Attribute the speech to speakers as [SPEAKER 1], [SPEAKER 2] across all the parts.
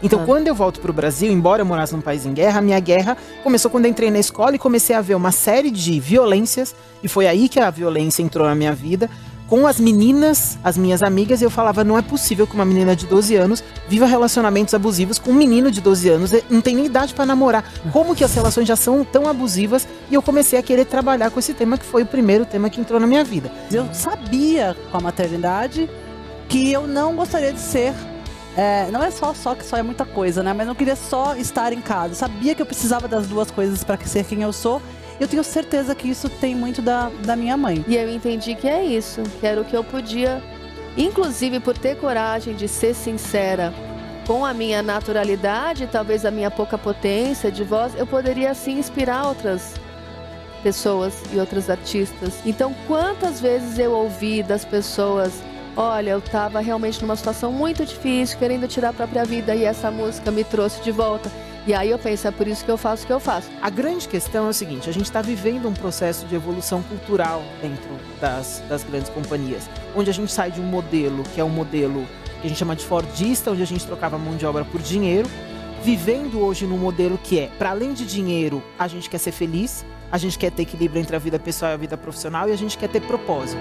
[SPEAKER 1] Então, quando eu volto pro Brasil, embora eu morasse num país em guerra, a minha guerra começou quando eu entrei na escola e comecei a ver uma série de violências, e foi aí que a violência entrou na minha vida, com as meninas, as minhas amigas, e eu falava, não é possível que uma menina de 12 anos viva relacionamentos abusivos com um menino de 12 anos, não tem nem idade pra namorar. Como que as relações já são tão abusivas? E eu comecei a querer trabalhar com esse tema, que foi o primeiro tema que entrou na minha vida.
[SPEAKER 2] Eu sabia, com a maternidade, que eu não gostaria de ser... não é só que só é muita coisa, né? Mas eu não queria só estar em casa. Eu sabia que eu precisava das duas coisas para ser quem eu sou. Eu tenho certeza que isso tem muito da minha mãe.
[SPEAKER 3] E eu entendi que é isso, que era o que eu podia, inclusive por ter coragem de ser sincera com a minha naturalidade, talvez a minha pouca potência de voz, eu poderia assim inspirar outras pessoas e outros artistas. Então, quantas vezes eu ouvi das pessoas, olha, eu estava realmente numa situação muito difícil, querendo tirar a própria vida, e essa música me trouxe de volta. E aí eu penso, é por isso que eu faço o que eu faço.
[SPEAKER 1] A grande questão é o seguinte, a gente está vivendo um processo de evolução cultural dentro das grandes companhias, onde a gente sai de um modelo, que é um modelo que a gente chama de fordista, onde a gente trocava mão de obra por dinheiro, vivendo hoje num modelo que é, para além de dinheiro, a gente quer ser feliz, a gente quer ter equilíbrio entre a vida pessoal e a vida profissional, e a gente quer ter propósito.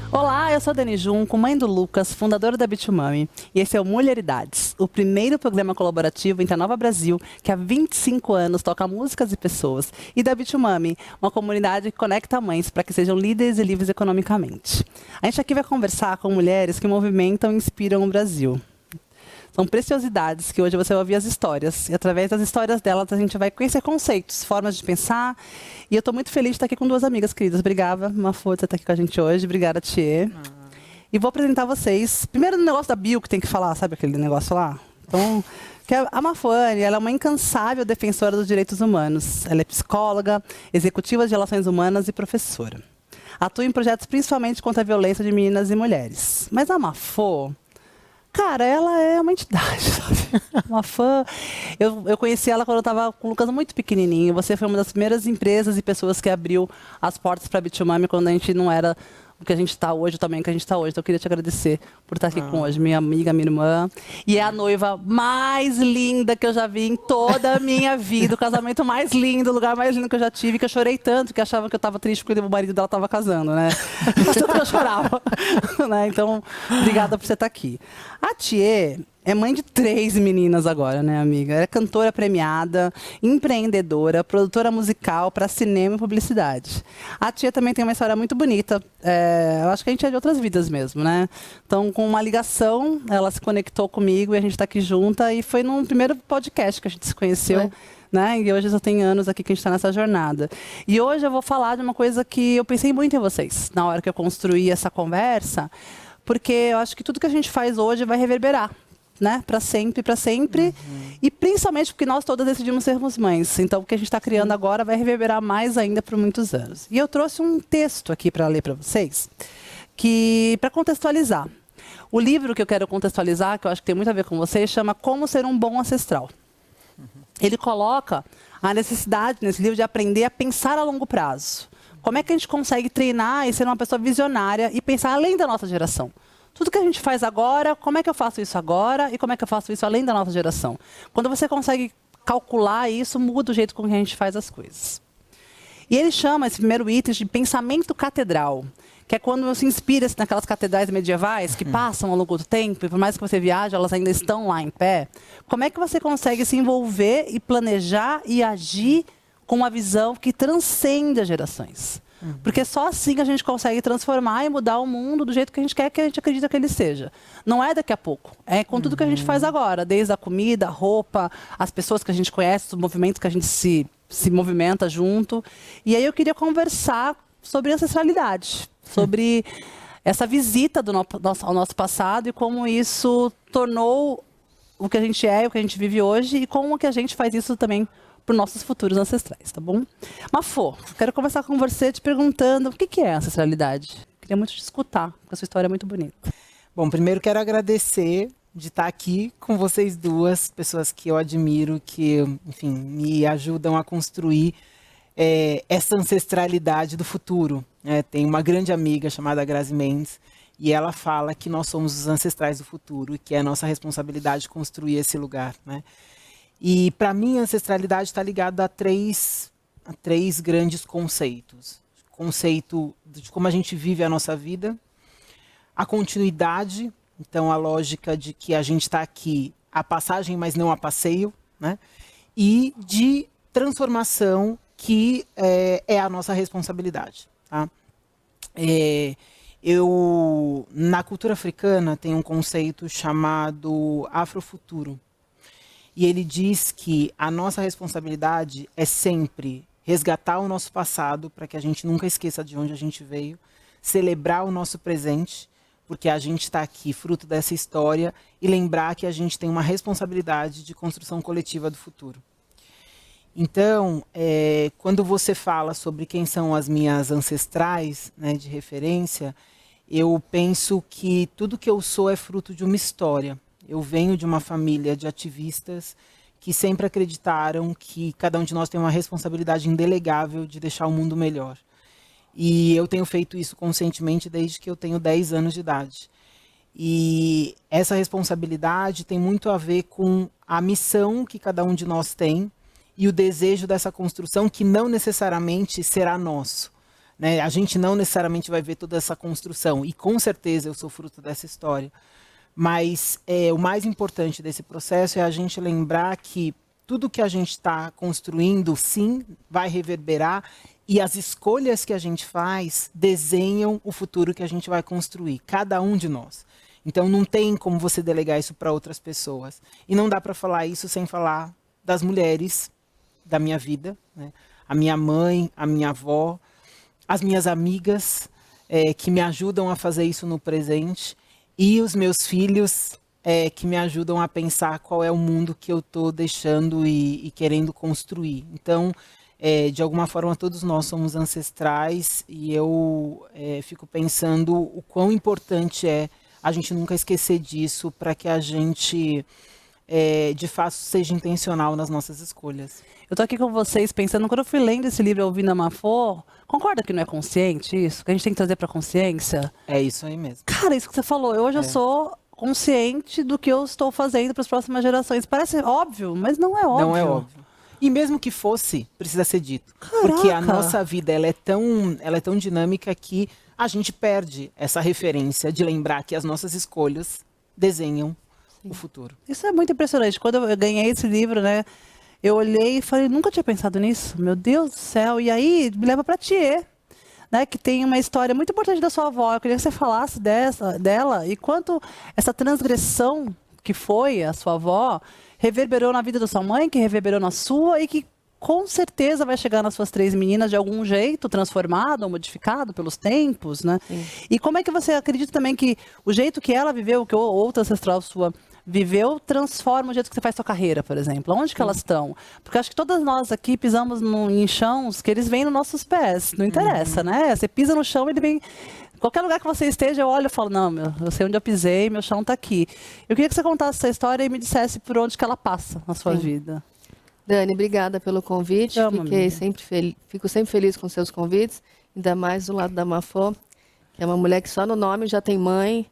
[SPEAKER 2] Olá, eu sou a Dani Junco, mãe do Lucas, fundadora da Bitumami, e esse é o Mulheridades, o primeiro programa colaborativo entre a Nova Brasil, que há 25 anos toca músicas e pessoas, e da Bitumami, uma comunidade que conecta mães para que sejam líderes e livres economicamente. A gente aqui vai conversar com mulheres que movimentam e inspiram o Brasil. São preciosidades que hoje você vai ouvir as histórias. E através das histórias delas a gente vai conhecer conceitos, formas de pensar. E eu estou muito feliz de estar aqui com duas amigas queridas. Obrigada, Mafô, por estar aqui com a gente hoje. Obrigada, Thier. E vou apresentar vocês. Primeiro no negócio da bio que tem que falar, sabe aquele negócio lá? Então, que a Mafone, ela é uma incansável defensora dos direitos humanos. Ela é psicóloga, executiva de relações humanas e professora. Atua em projetos principalmente contra a violência de meninas e mulheres. Mas a Mafô... Cara, ela é uma entidade, sabe? Uma fã. Eu conheci ela quando eu estava com o Lucas muito pequenininho. Você foi uma das primeiras empresas e pessoas que abriu as portas para a Bitumami quando a gente não era o que a gente está hoje, o tamanho que a gente está hoje. Então eu queria te agradecer por estar aqui com hoje, minha amiga, minha irmã. E é a noiva mais linda que eu já vi em toda a minha vida. O casamento mais lindo, o lugar mais lindo que eu já tive, que eu chorei tanto que achava que eu estava triste porque o marido dela estava casando, né? Tanto que eu chorava. Né? Então, obrigada por você estar aqui. A Thier é mãe de 3 meninas agora, né, amiga? Ela é cantora premiada, empreendedora, produtora musical para cinema e publicidade. A Thier também tem uma história muito bonita. Eu acho que a gente é de outras vidas mesmo, né? Então, com uma ligação, ela se conectou comigo e a gente está aqui junta. E foi num primeiro podcast que a gente se conheceu. Né? E hoje já tem anos aqui que a gente está nessa jornada. E hoje eu vou falar de uma coisa que eu pensei muito em vocês, na hora que eu construí essa conversa, porque eu acho que tudo que a gente faz hoje vai reverberar. Né? Para sempre, para sempre. E principalmente porque nós todas decidimos sermos mães. Então, o que a gente está criando agora vai reverberar mais ainda por muitos anos. E eu trouxe um texto aqui para ler para vocês, para contextualizar. O livro que eu quero contextualizar, que eu acho que tem muito a ver com vocês, chama Como Ser um Bom Ancestral. Ele coloca a necessidade nesse livro de aprender a pensar a longo prazo. Como é que a gente consegue treinar e ser uma pessoa visionária e pensar além da nossa geração? Tudo que a gente faz agora, como é que eu faço isso agora e como é que eu faço isso além da nossa geração? Quando você consegue calcular isso, muda o jeito com que a gente faz as coisas. E ele chama esse primeiro item de pensamento catedral, que é quando você inspira-se naquelas catedrais medievais que passam ao longo do tempo, e por mais que você viaje, elas ainda estão lá em pé. Como é que você consegue se envolver e planejar e agir com uma visão que transcende as gerações? Porque só assim a gente consegue transformar e mudar o mundo do jeito que a gente quer, que a gente acredita que ele seja. Não é daqui a pouco, é com tudo que a gente faz agora, desde a comida, a roupa, as pessoas que a gente conhece, os movimentos que a gente se movimenta junto. E aí eu queria conversar sobre ancestralidade, sobre essa visita ao nosso passado e como isso tornou o que a gente é, o que a gente vive hoje e como que a gente faz isso também para os nossos futuros ancestrais, tá bom? Mafô, quero conversar com você te perguntando o que é ancestralidade. Queria muito te escutar, porque a sua história é muito bonita.
[SPEAKER 1] Bom, primeiro quero agradecer de estar aqui com vocês duas, pessoas que eu admiro, que, enfim, me ajudam a construir essa ancestralidade do futuro. Tem uma grande amiga chamada Grazi Mendes, e ela fala que nós somos os ancestrais do futuro e que é a nossa responsabilidade construir esse lugar, né? E para mim a ancestralidade está ligada a três grandes conceitos. Conceito de como a gente vive a nossa vida, a continuidade, então a lógica de que a gente está aqui a passagem, mas não a passeio, né? E de transformação, que é a nossa responsabilidade, tá? Na cultura africana tem um conceito chamado afrofuturo. E ele diz que a nossa responsabilidade é sempre resgatar o nosso passado, para que a gente nunca esqueça de onde a gente veio, celebrar o nosso presente, porque a gente está aqui fruto dessa história, e lembrar que a gente tem uma responsabilidade de construção coletiva do futuro. Então, quando você fala sobre quem são as minhas ancestrais, né, de referência, eu penso que tudo que eu sou é fruto de uma história. Eu venho de uma família de ativistas que sempre acreditaram que cada um de nós tem uma responsabilidade indelegável de deixar o mundo melhor. E eu tenho feito isso conscientemente desde que eu tenho 10 anos de idade. E essa responsabilidade tem muito a ver com a missão que cada um de nós tem e o desejo dessa construção, que não necessariamente será nosso, né? A gente não necessariamente vai ver toda essa construção, e com certeza eu sou fruto dessa história. Mas o mais importante desse processo é a gente lembrar que tudo que a gente está construindo, sim, vai reverberar, e as escolhas que a gente faz desenham o futuro que a gente vai construir, cada um de nós. Então não tem como você delegar isso para outras pessoas. E não dá para falar isso sem falar das mulheres da minha vida, né? A minha mãe, a minha avó, as minhas amigas, que me ajudam a fazer isso no presente, e os meus filhos, que me ajudam a pensar qual é o mundo que eu estou deixando e querendo construir. Então, de alguma forma, todos nós somos ancestrais, e eu fico pensando o quão importante é a gente nunca esquecer disso, para que a gente, de fato, seja intencional nas nossas escolhas.
[SPEAKER 2] Eu tô aqui com vocês pensando, quando eu fui lendo esse livro, ouvindo a Mafô, concorda que não é consciente isso? Que a gente tem que trazer pra consciência?
[SPEAKER 1] É isso aí mesmo.
[SPEAKER 2] Cara, isso que você falou, hoje eu sou consciente do que eu estou fazendo para as próximas gerações. Parece óbvio, mas não é óbvio.
[SPEAKER 1] Não é óbvio. E mesmo que fosse, precisa ser dito.
[SPEAKER 2] Caraca.
[SPEAKER 1] Porque a nossa vida, ela é tão dinâmica que a gente perde essa referência de lembrar que as nossas escolhas desenham o futuro.
[SPEAKER 2] Isso é muito impressionante. Quando eu ganhei esse livro, né, eu olhei e falei, nunca tinha pensado nisso. Meu Deus do céu. E aí, me leva para Thier, né, que tem uma história muito importante da sua avó. Eu queria que você falasse dela, e quanto essa transgressão que foi a sua avó reverberou na vida da sua mãe, que reverberou na sua, e que com certeza vai chegar nas suas 3 meninas de algum jeito, transformado ou modificado pelos tempos, né? Sim. E como é que você acredita também que o jeito que ela viveu, que outra ancestral sua viveu, transforma o jeito que você faz sua carreira, por exemplo? Onde que elas estão? Porque acho que todas nós aqui pisamos em chãos que eles vêm nos nossos pés. Não interessa, né? Você pisa no chão, ele vem... Qualquer lugar que você esteja, eu olho e falo, não, eu sei onde eu pisei, meu chão está aqui. Eu queria que você contasse essa história e me dissesse por onde que ela passa na sua vida.
[SPEAKER 3] Dani, obrigada pelo convite. Fico sempre feliz com seus convites, ainda mais do lado da Mafô, que é uma mulher que só no nome já tem mãe.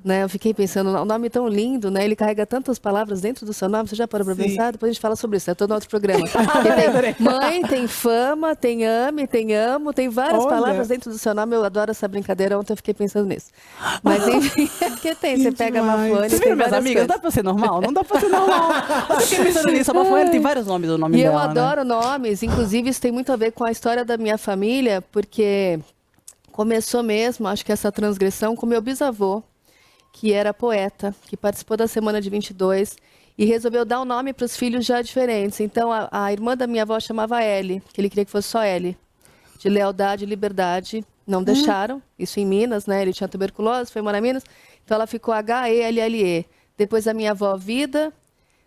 [SPEAKER 3] Né? Eu fiquei pensando, o nome tão lindo, né? Ele carrega tantas palavras dentro do seu nome, você já parou para pensar? Depois a gente fala sobre isso, é todo outro programa. Tem mãe, tem fama, tem ame, tem amo, tem várias palavras dentro do seu nome. Eu adoro essa brincadeira, ontem eu fiquei pensando nisso. Mas enfim, é porque tem, você pega a Mafone,
[SPEAKER 2] você
[SPEAKER 3] tem
[SPEAKER 2] várias amigas, não dá para ser normal? Não dá para ser normal. Eu fiquei pensando nisso, a Mafone tem vários nomes do nome dela.
[SPEAKER 3] E eu adoro nomes, inclusive isso tem muito a ver com a história da minha família, porque começou mesmo, acho que essa transgressão com meu bisavô, que era poeta, que participou da Semana de 22 e resolveu dar um nome para os filhos já diferentes. Então, a irmã da minha avó chamava Ellie, que ele queria que fosse só Ellie, de lealdade e liberdade. Não deixaram, isso em Minas, né? Ele tinha tuberculose, foi morar em Minas, então ela ficou H-E-L-L-E. Depois a minha avó Vida,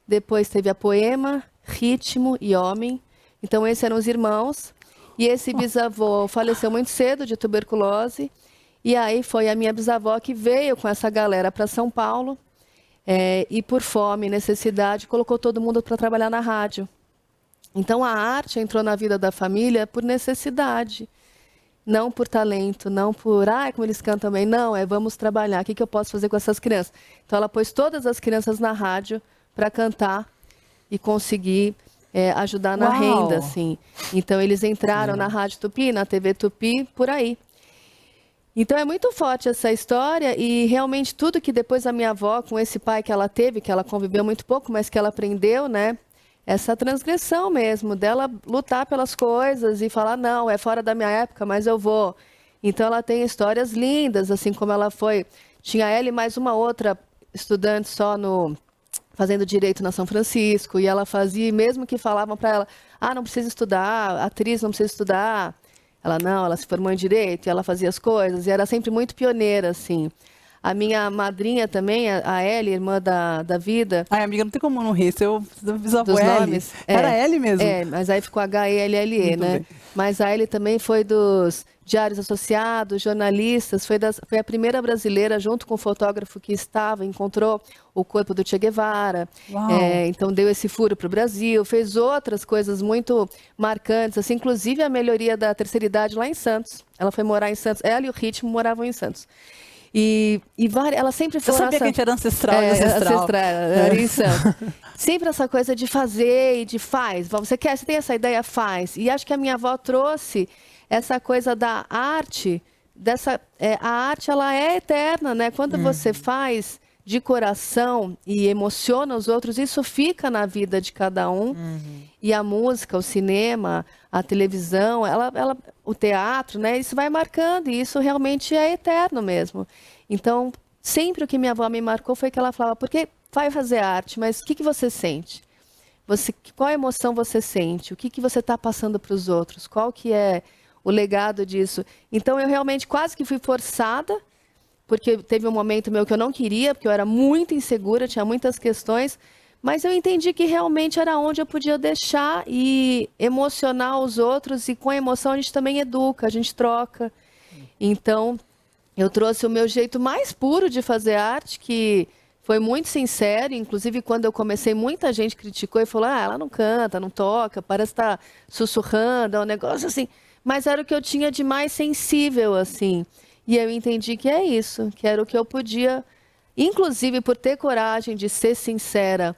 [SPEAKER 3] depois teve a Poema, Ritmo e Homem. Então, esses eram os irmãos. E esse bisavô faleceu muito cedo de tuberculose. E aí foi a minha bisavó que veio com essa galera para São Paulo e por fome e necessidade colocou todo mundo para trabalhar na rádio. Então a arte entrou na vida da família por necessidade, não por talento, não por, como eles cantam bem, não, vamos trabalhar, o que eu posso fazer com essas crianças? Então ela pôs todas as crianças na rádio para cantar e conseguir ajudar na renda, assim. Então eles entraram na Rádio Tupi, na TV Tupi, por aí. Então é muito forte essa história e realmente tudo que depois a minha avó, com esse pai que ela teve, que ela conviveu muito pouco, mas que ela aprendeu, né? Essa transgressão mesmo, dela lutar pelas coisas e falar, não, é fora da minha época, mas eu vou. Então ela tem histórias lindas, assim como ela foi. Tinha ela e mais uma outra estudante só fazendo direito na São Francisco, e ela fazia, mesmo que falavam para ela, não precisa estudar, atriz não precisa estudar. Ela não, ela se formou em direito e ela fazia as coisas, e era sempre muito pioneira, assim. A minha madrinha também, a Ellie, irmã da Vida.
[SPEAKER 2] Ai, amiga, não tem como não rir, seu bisavô
[SPEAKER 3] dos
[SPEAKER 2] é
[SPEAKER 3] nomes.
[SPEAKER 2] Era Ellie mesmo?
[SPEAKER 3] Mas aí ficou H-E-L-L-E, né?
[SPEAKER 2] Bem.
[SPEAKER 3] Mas a Ellie também foi dos Diários Associados, jornalistas, foi a primeira brasileira, junto com o fotógrafo que encontrou o corpo do Che Guevara. Então deu esse furo para o Brasil, fez outras coisas muito marcantes, assim, inclusive a melhoria da terceira idade lá em Santos. Ela foi morar em Santos, ela e o Ritmo moravam em Santos. Ela sempre foi.
[SPEAKER 2] Eu sabia que a gente era ancestral.
[SPEAKER 3] Era em Santos. Sempre essa coisa de fazer e de faz. Você tem essa ideia, faz. E acho que a minha avó trouxe essa coisa da arte, a arte ela é eterna, né? Quando você faz de coração e emociona os outros, isso fica na vida de cada um. E a música, o cinema, a televisão, o teatro, né? Isso vai marcando e isso realmente é eterno mesmo. Então, sempre o que minha avó me marcou foi que ela falava, porque vai fazer arte, mas o que você sente? Qual emoção você sente? O que você está passando para os outros? Qual que é o legado disso? Então, eu realmente quase que fui forçada, porque teve um momento meu que eu não queria, porque eu era muito insegura, tinha muitas questões, mas eu entendi que realmente era onde eu podia deixar e emocionar os outros, e com a emoção a gente também educa, a gente troca. Então, eu trouxe o meu jeito mais puro de fazer arte, que foi muito sincero, inclusive quando eu comecei, muita gente criticou e falou, ela não canta, não toca, parece estar sussurrando, é um negócio assim. Mas era o que eu tinha de mais sensível, assim. E eu entendi que é isso, que era o que eu podia, inclusive por ter coragem de ser sincera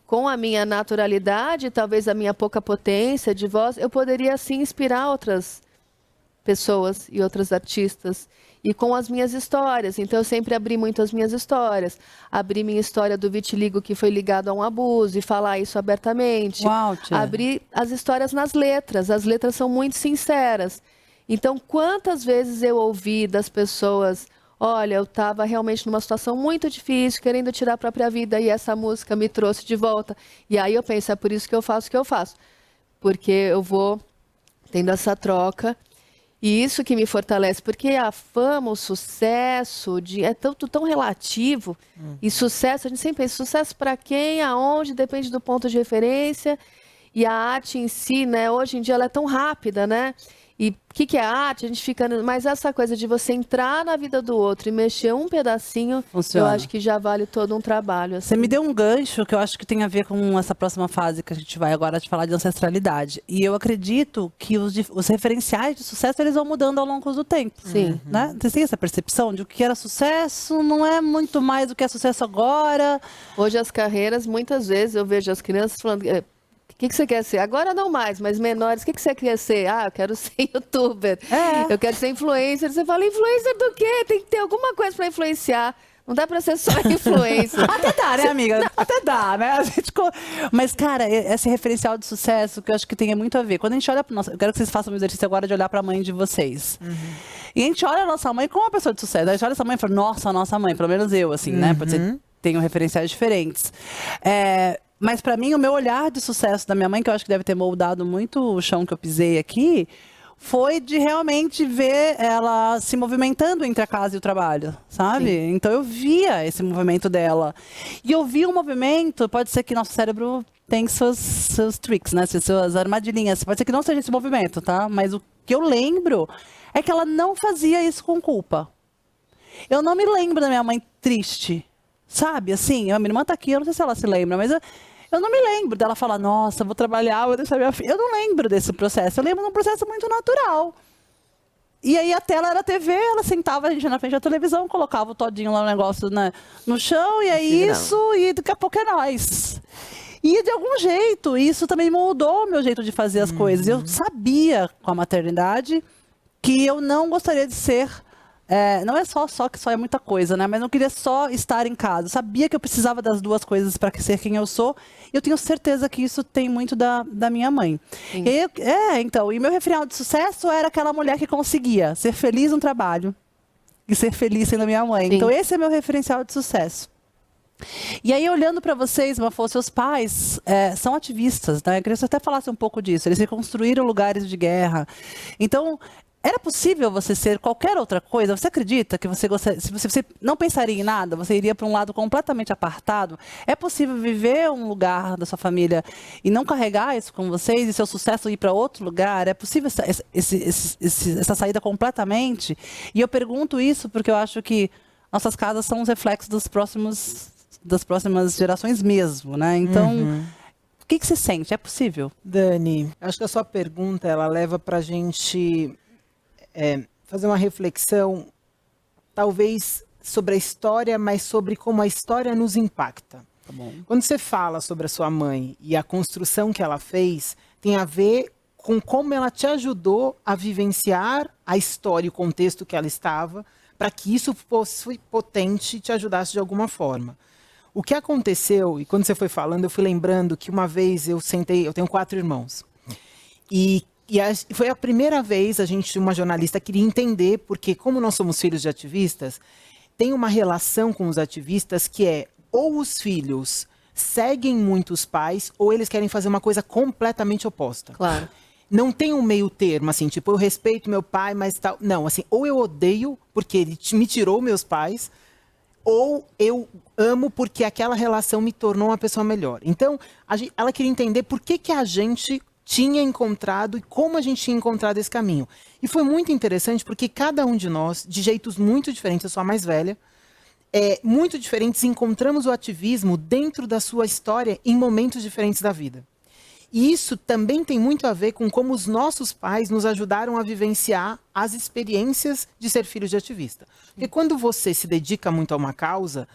[SPEAKER 3] com a minha naturalidade, talvez a minha pouca potência de voz, eu poderia assim inspirar outras pessoas e outros artistas. E com as minhas histórias. Então eu sempre abri muito as minhas histórias. Abri minha história do vitiligo que foi ligado a um abuso e falar isso abertamente. Abri as histórias nas letras. As letras são muito sinceras. Então, quantas vezes eu ouvi das pessoas, olha, eu estava realmente numa situação muito difícil, querendo tirar a própria vida, e essa música me trouxe de volta. E aí eu penso, é por isso que eu faço o que eu faço. Porque eu vou tendo essa troca, e isso que me fortalece, porque a fama, o sucesso, é tudo tão relativo, e sucesso, a gente sempre pensa, sucesso para quem, aonde, depende do ponto de referência, e a arte em si, né, hoje em dia ela é tão rápida, né? E o que é arte? A gente fica... Mas essa coisa de você entrar na vida do outro e mexer um pedacinho, eu acho que já vale todo um trabalho. Assim.
[SPEAKER 2] Você me deu um gancho que eu acho que tem a ver com essa próxima fase que a gente vai agora de falar de ancestralidade. E eu acredito que os referenciais de sucesso, eles vão mudando ao longo do tempo.
[SPEAKER 3] Sim.
[SPEAKER 2] Né? Você tem essa percepção de o que era sucesso não é muito mais do que é sucesso agora?
[SPEAKER 3] Hoje as carreiras, muitas vezes eu vejo as crianças falando... O que você quer ser? Agora não mais, mas menores. O que você quer ser? Eu quero ser youtuber. Eu quero ser influencer. Você fala, influencer do quê? Tem que ter alguma coisa para influenciar. Não dá para ser só influencer.
[SPEAKER 2] Até dá, né, amiga? Não. Até dá, né? Mas, cara, esse referencial de sucesso que eu acho que tem muito a ver. Quando a gente olha para nossa... Eu quero que vocês façam um exercício agora de olhar para a mãe de vocês. E a gente olha a nossa mãe como uma pessoa de sucesso. A gente olha essa mãe e fala, nossa mãe. Pelo menos eu, assim, né? Pode ser... Tenho referenciais diferentes. Mas para mim, o meu olhar de sucesso da minha mãe, que eu acho que deve ter moldado muito o chão que eu pisei aqui, foi de realmente ver ela se movimentando entre a casa e o trabalho, sabe? Sim. Então eu via esse movimento dela. E eu via um movimento, pode ser que nosso cérebro tem seus tricks, né? Suas armadilhinhas. Pode ser que não seja esse movimento, tá? Mas o que eu lembro é que ela não fazia isso com culpa. Eu não me lembro da minha mãe triste. Sabe, assim, a minha irmã tá aqui, eu não sei se ela se lembra, mas eu Eu não me lembro dela falar, nossa, vou trabalhar, vou deixar minha filha. Eu não lembro desse processo. Eu lembro de um processo muito natural. E aí a tela era a TV, ela sentava a gente na frente da televisão, colocava o todinho lá, o negócio no chão, e é isso, e daqui a pouco é nós. E de algum jeito, isso também moldou o meu jeito de fazer as coisas. Eu sabia, com a maternidade, que eu não gostaria de ser... não é só que só é muita coisa, né? Mas não queria só estar em casa. Eu sabia que eu precisava das duas coisas para ser quem eu sou. E eu tenho certeza que isso tem muito da minha mãe. Então, e meu referencial de sucesso era aquela mulher que conseguia ser feliz no trabalho e ser feliz sendo minha mãe. Sim. Então, esse é meu referencial de sucesso. E aí, olhando para vocês, Mafô, seus pais são ativistas, né? Eu queria que você até falasse um pouco disso. Eles reconstruíram lugares de guerra. Então, era possível você ser qualquer outra coisa? Você acredita que você não pensaria em nada? Você iria para um lado completamente apartado? É possível viver um lugar da sua família e não carregar isso com vocês? E seu sucesso ir para outro lugar? É possível essa saída completamente? E eu pergunto isso porque eu acho que nossas casas são os reflexos das próximas gerações mesmo, né? Então, o que você sente? É possível?
[SPEAKER 1] Dani, acho que a sua pergunta, ela leva para a gente fazer uma reflexão, talvez sobre a história, mas sobre como a história nos impacta.
[SPEAKER 2] Tá bom.
[SPEAKER 1] Quando você fala sobre a sua mãe e a construção que ela fez, tem a ver com como ela te ajudou a vivenciar a história e o contexto que ela estava, para que isso fosse potente e te ajudasse de alguma forma. O que aconteceu, e quando você foi falando, eu fui lembrando que uma vez eu tenho 4 irmãos, e foi a primeira vez uma jornalista queria entender, porque como nós somos filhos de ativistas, tem uma relação com os ativistas que é, ou os filhos seguem muito os pais, ou eles querem fazer uma coisa completamente oposta.
[SPEAKER 3] Claro.
[SPEAKER 1] Não tem um meio termo, assim, tipo, eu respeito meu pai, mas tal. Não, assim, ou eu odeio porque ele me tirou meus pais, ou eu amo porque aquela relação me tornou uma pessoa melhor. Então, ela queria entender por que a gente tinha encontrado e como a gente tinha encontrado esse caminho. E foi muito interessante porque cada um de nós, de jeitos muito diferentes, eu sou a mais velha, muito diferentes, encontramos o ativismo dentro da sua história em momentos diferentes da vida. E isso também tem muito a ver com como os nossos pais nos ajudaram a vivenciar as experiências de ser filho de ativista. Porque quando você se dedica muito a uma causa,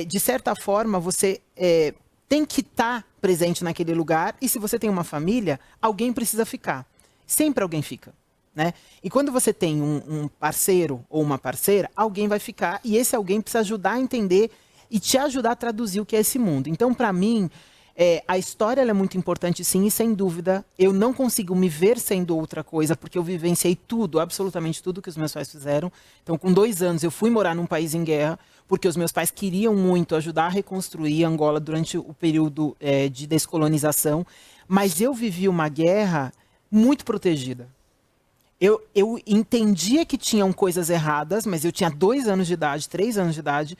[SPEAKER 1] de certa forma você tem que estar presente naquele lugar, e se você tem uma família, alguém precisa ficar. Sempre alguém fica, né? E quando você tem um parceiro ou uma parceira, alguém vai ficar, e esse alguém precisa ajudar a entender e te ajudar a traduzir o que é esse mundo. Então, para mim, a história ela é muito importante, sim, e sem dúvida, eu não consigo me ver sendo outra coisa, porque eu vivenciei tudo, absolutamente tudo que os meus pais fizeram. Então, com 2 anos, eu fui morar num país em guerra, porque os meus pais queriam muito ajudar a reconstruir Angola durante o período de descolonização, mas eu vivi uma guerra muito protegida. Eu entendia que tinham coisas erradas, mas eu tinha 2 anos de idade, 3 anos de idade,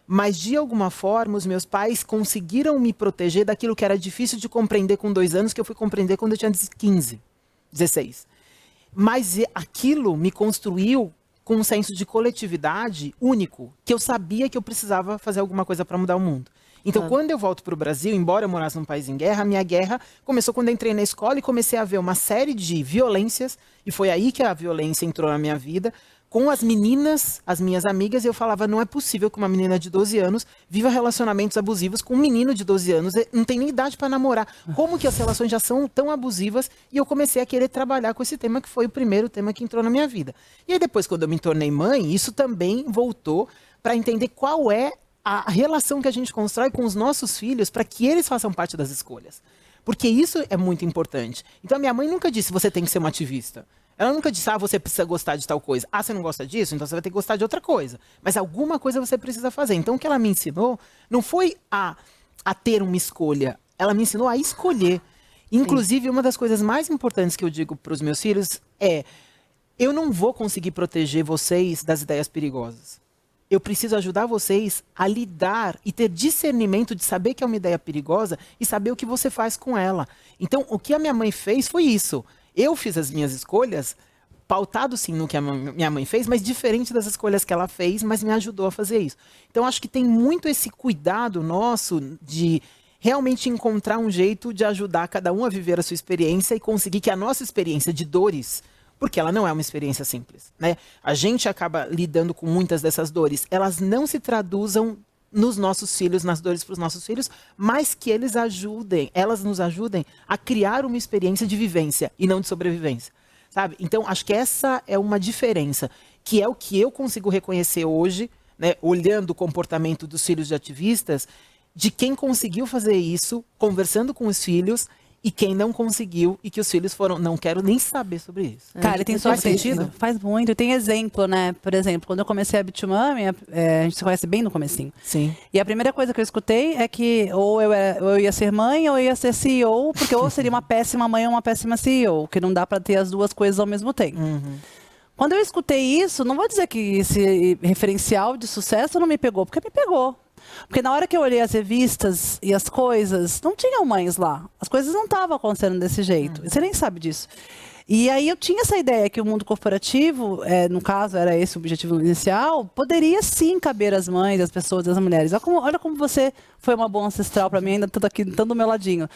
[SPEAKER 1] mas de alguma forma os meus pais conseguiram me proteger daquilo que era difícil de compreender com 2 anos, que eu fui compreender quando eu tinha 15, 16. Mas aquilo me construiu com um senso de coletividade único, que eu sabia que eu precisava fazer alguma coisa para mudar o mundo. Então, quando eu volto para o Brasil, embora eu morasse num país em guerra, a minha guerra começou quando eu entrei na escola e comecei a ver uma série de violências, e foi aí que a violência entrou na minha vida, com as meninas, as minhas amigas, e eu falava, não é possível que uma menina de 12 anos viva relacionamentos abusivos com um menino de 12 anos, não tem nem idade para namorar. Como que as relações já são tão abusivas? E eu comecei a querer trabalhar com esse tema, que foi o primeiro tema que entrou na minha vida. E aí depois, quando eu me tornei mãe, isso também voltou para entender qual é a relação que a gente constrói com os nossos filhos para que eles façam parte das escolhas. Porque isso é muito importante. Então, a minha mãe nunca disse, você tem que ser uma ativista. Ela nunca disse, você precisa gostar de tal coisa. Você não gosta disso? Então você vai ter que gostar de outra coisa. Mas alguma coisa você precisa fazer. Então o que ela me ensinou não foi a ter uma escolha. Ela me ensinou a escolher. Inclusive, uma das coisas mais importantes que eu digo para os meus filhos é, eu não vou conseguir proteger vocês das ideias perigosas. Eu preciso ajudar vocês a lidar e ter discernimento de saber que é uma ideia perigosa e saber o que você faz com ela. Então, o que a minha mãe fez foi isso. Eu fiz as minhas escolhas, pautado sim no que a minha mãe fez, mas diferente das escolhas que ela fez, mas me ajudou a fazer isso. Então, acho que tem muito esse cuidado nosso de realmente encontrar um jeito de ajudar cada um a viver a sua experiência e conseguir que a nossa experiência de dores, porque ela não é uma experiência simples, né? A gente acaba lidando com muitas dessas dores, elas não se traduzam nos nossos filhos, nas dores para os nossos filhos, mas que elas nos ajudem a criar uma experiência de vivência e não de sobrevivência, sabe? Então, acho que essa é uma diferença, que é o que eu consigo reconhecer hoje, né, olhando o comportamento dos filhos de ativistas, de quem conseguiu fazer isso, conversando com os filhos, e quem não conseguiu, e que os filhos foram, não quero nem saber sobre isso.
[SPEAKER 2] Cara, tem todo sentido? Né? Faz muito. Tem exemplo, né? Por exemplo, quando eu comecei a Bitumami, a gente se conhece bem no comecinho.
[SPEAKER 1] Sim.
[SPEAKER 2] E a primeira coisa que eu escutei é que ou eu ia ser mãe ou eu ia ser CEO, porque ou seria uma péssima mãe ou uma péssima CEO, que não dá para ter as duas coisas ao mesmo tempo.
[SPEAKER 1] Uhum.
[SPEAKER 2] Quando eu escutei isso, não vou dizer que esse referencial de sucesso não me pegou, porque me pegou. Porque na hora que eu olhei as revistas e as coisas, não tinham mães lá. As coisas não estavam acontecendo desse jeito. Você nem sabe disso. E aí eu tinha essa ideia que o mundo corporativo, no caso era esse o objetivo inicial, poderia sim caber às mães, às pessoas, às mulheres. Olha como você foi uma boa ancestral para mim, ainda tudo aqui, tanto do meu ladinho.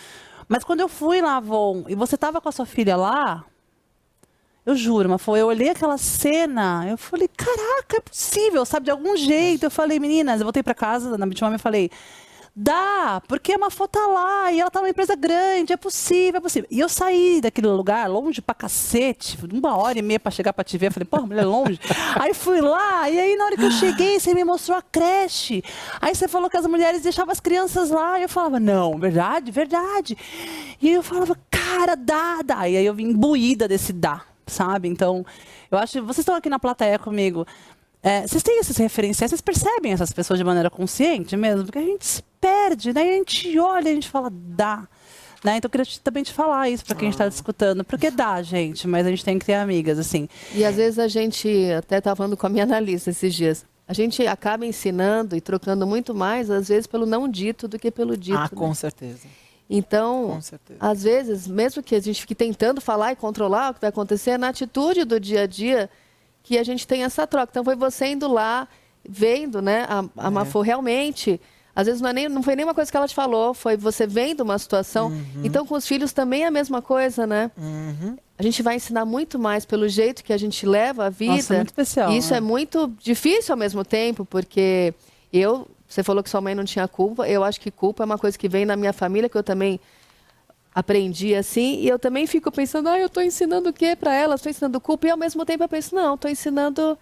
[SPEAKER 2] Mas quando eu fui lá, Von, e você estava com a sua filha lá, eu juro, mas eu olhei aquela cena, eu falei, caraca, é possível, sabe, de algum jeito. Eu falei, meninas, eu voltei para casa, na Bitumami, eu falei, dá, porque a Mafô tá lá, e ela tá numa empresa grande, é possível, é possível. E eu saí daquele lugar, longe pra cacete, 1h30 pra chegar pra te ver, eu falei, porra, mulher, longe. Aí fui lá, e aí na hora que eu cheguei, você me mostrou a creche. Aí você falou que as mulheres deixavam as crianças lá, e eu falava, não, verdade, verdade. E aí eu falava, cara, dá. E aí eu vim imbuída desse dá. Sabe? Então, eu acho que vocês estão aqui na plateia comigo. Vocês têm esses referenciais, vocês percebem essas pessoas de maneira consciente mesmo? Porque a gente se perde, né? A gente olha, a gente fala, dá. Né? Então, eu queria também te falar isso para quem está escutando. Porque dá, gente, mas a gente tem que ter amigas, assim.
[SPEAKER 3] E às vezes a gente, até estava falando com a minha analista esses dias, a gente acaba ensinando e trocando muito mais, às vezes, pelo não dito do que pelo dito.
[SPEAKER 1] Ah, com
[SPEAKER 3] né?
[SPEAKER 1] certeza.
[SPEAKER 3] Então, às vezes, mesmo que a gente fique tentando falar e controlar o que vai acontecer, é na atitude do dia a dia que a gente tem essa troca. Então, foi você indo lá, vendo, né, a Mafô realmente, às vezes não foi nem uma coisa que ela te falou, foi você vendo uma situação. Então, com os filhos também é a mesma coisa, né? A gente vai ensinar muito mais pelo jeito que a gente leva a vida.
[SPEAKER 2] Nossa, muito especial.
[SPEAKER 3] E isso é muito difícil ao mesmo tempo, porque você falou que sua mãe não tinha culpa. Eu acho que culpa é uma coisa que vem na minha família, que eu também aprendi assim. E eu também fico pensando, eu estou ensinando o quê para ela? Estou ensinando culpa. E ao mesmo tempo eu penso, não, estou ensinando...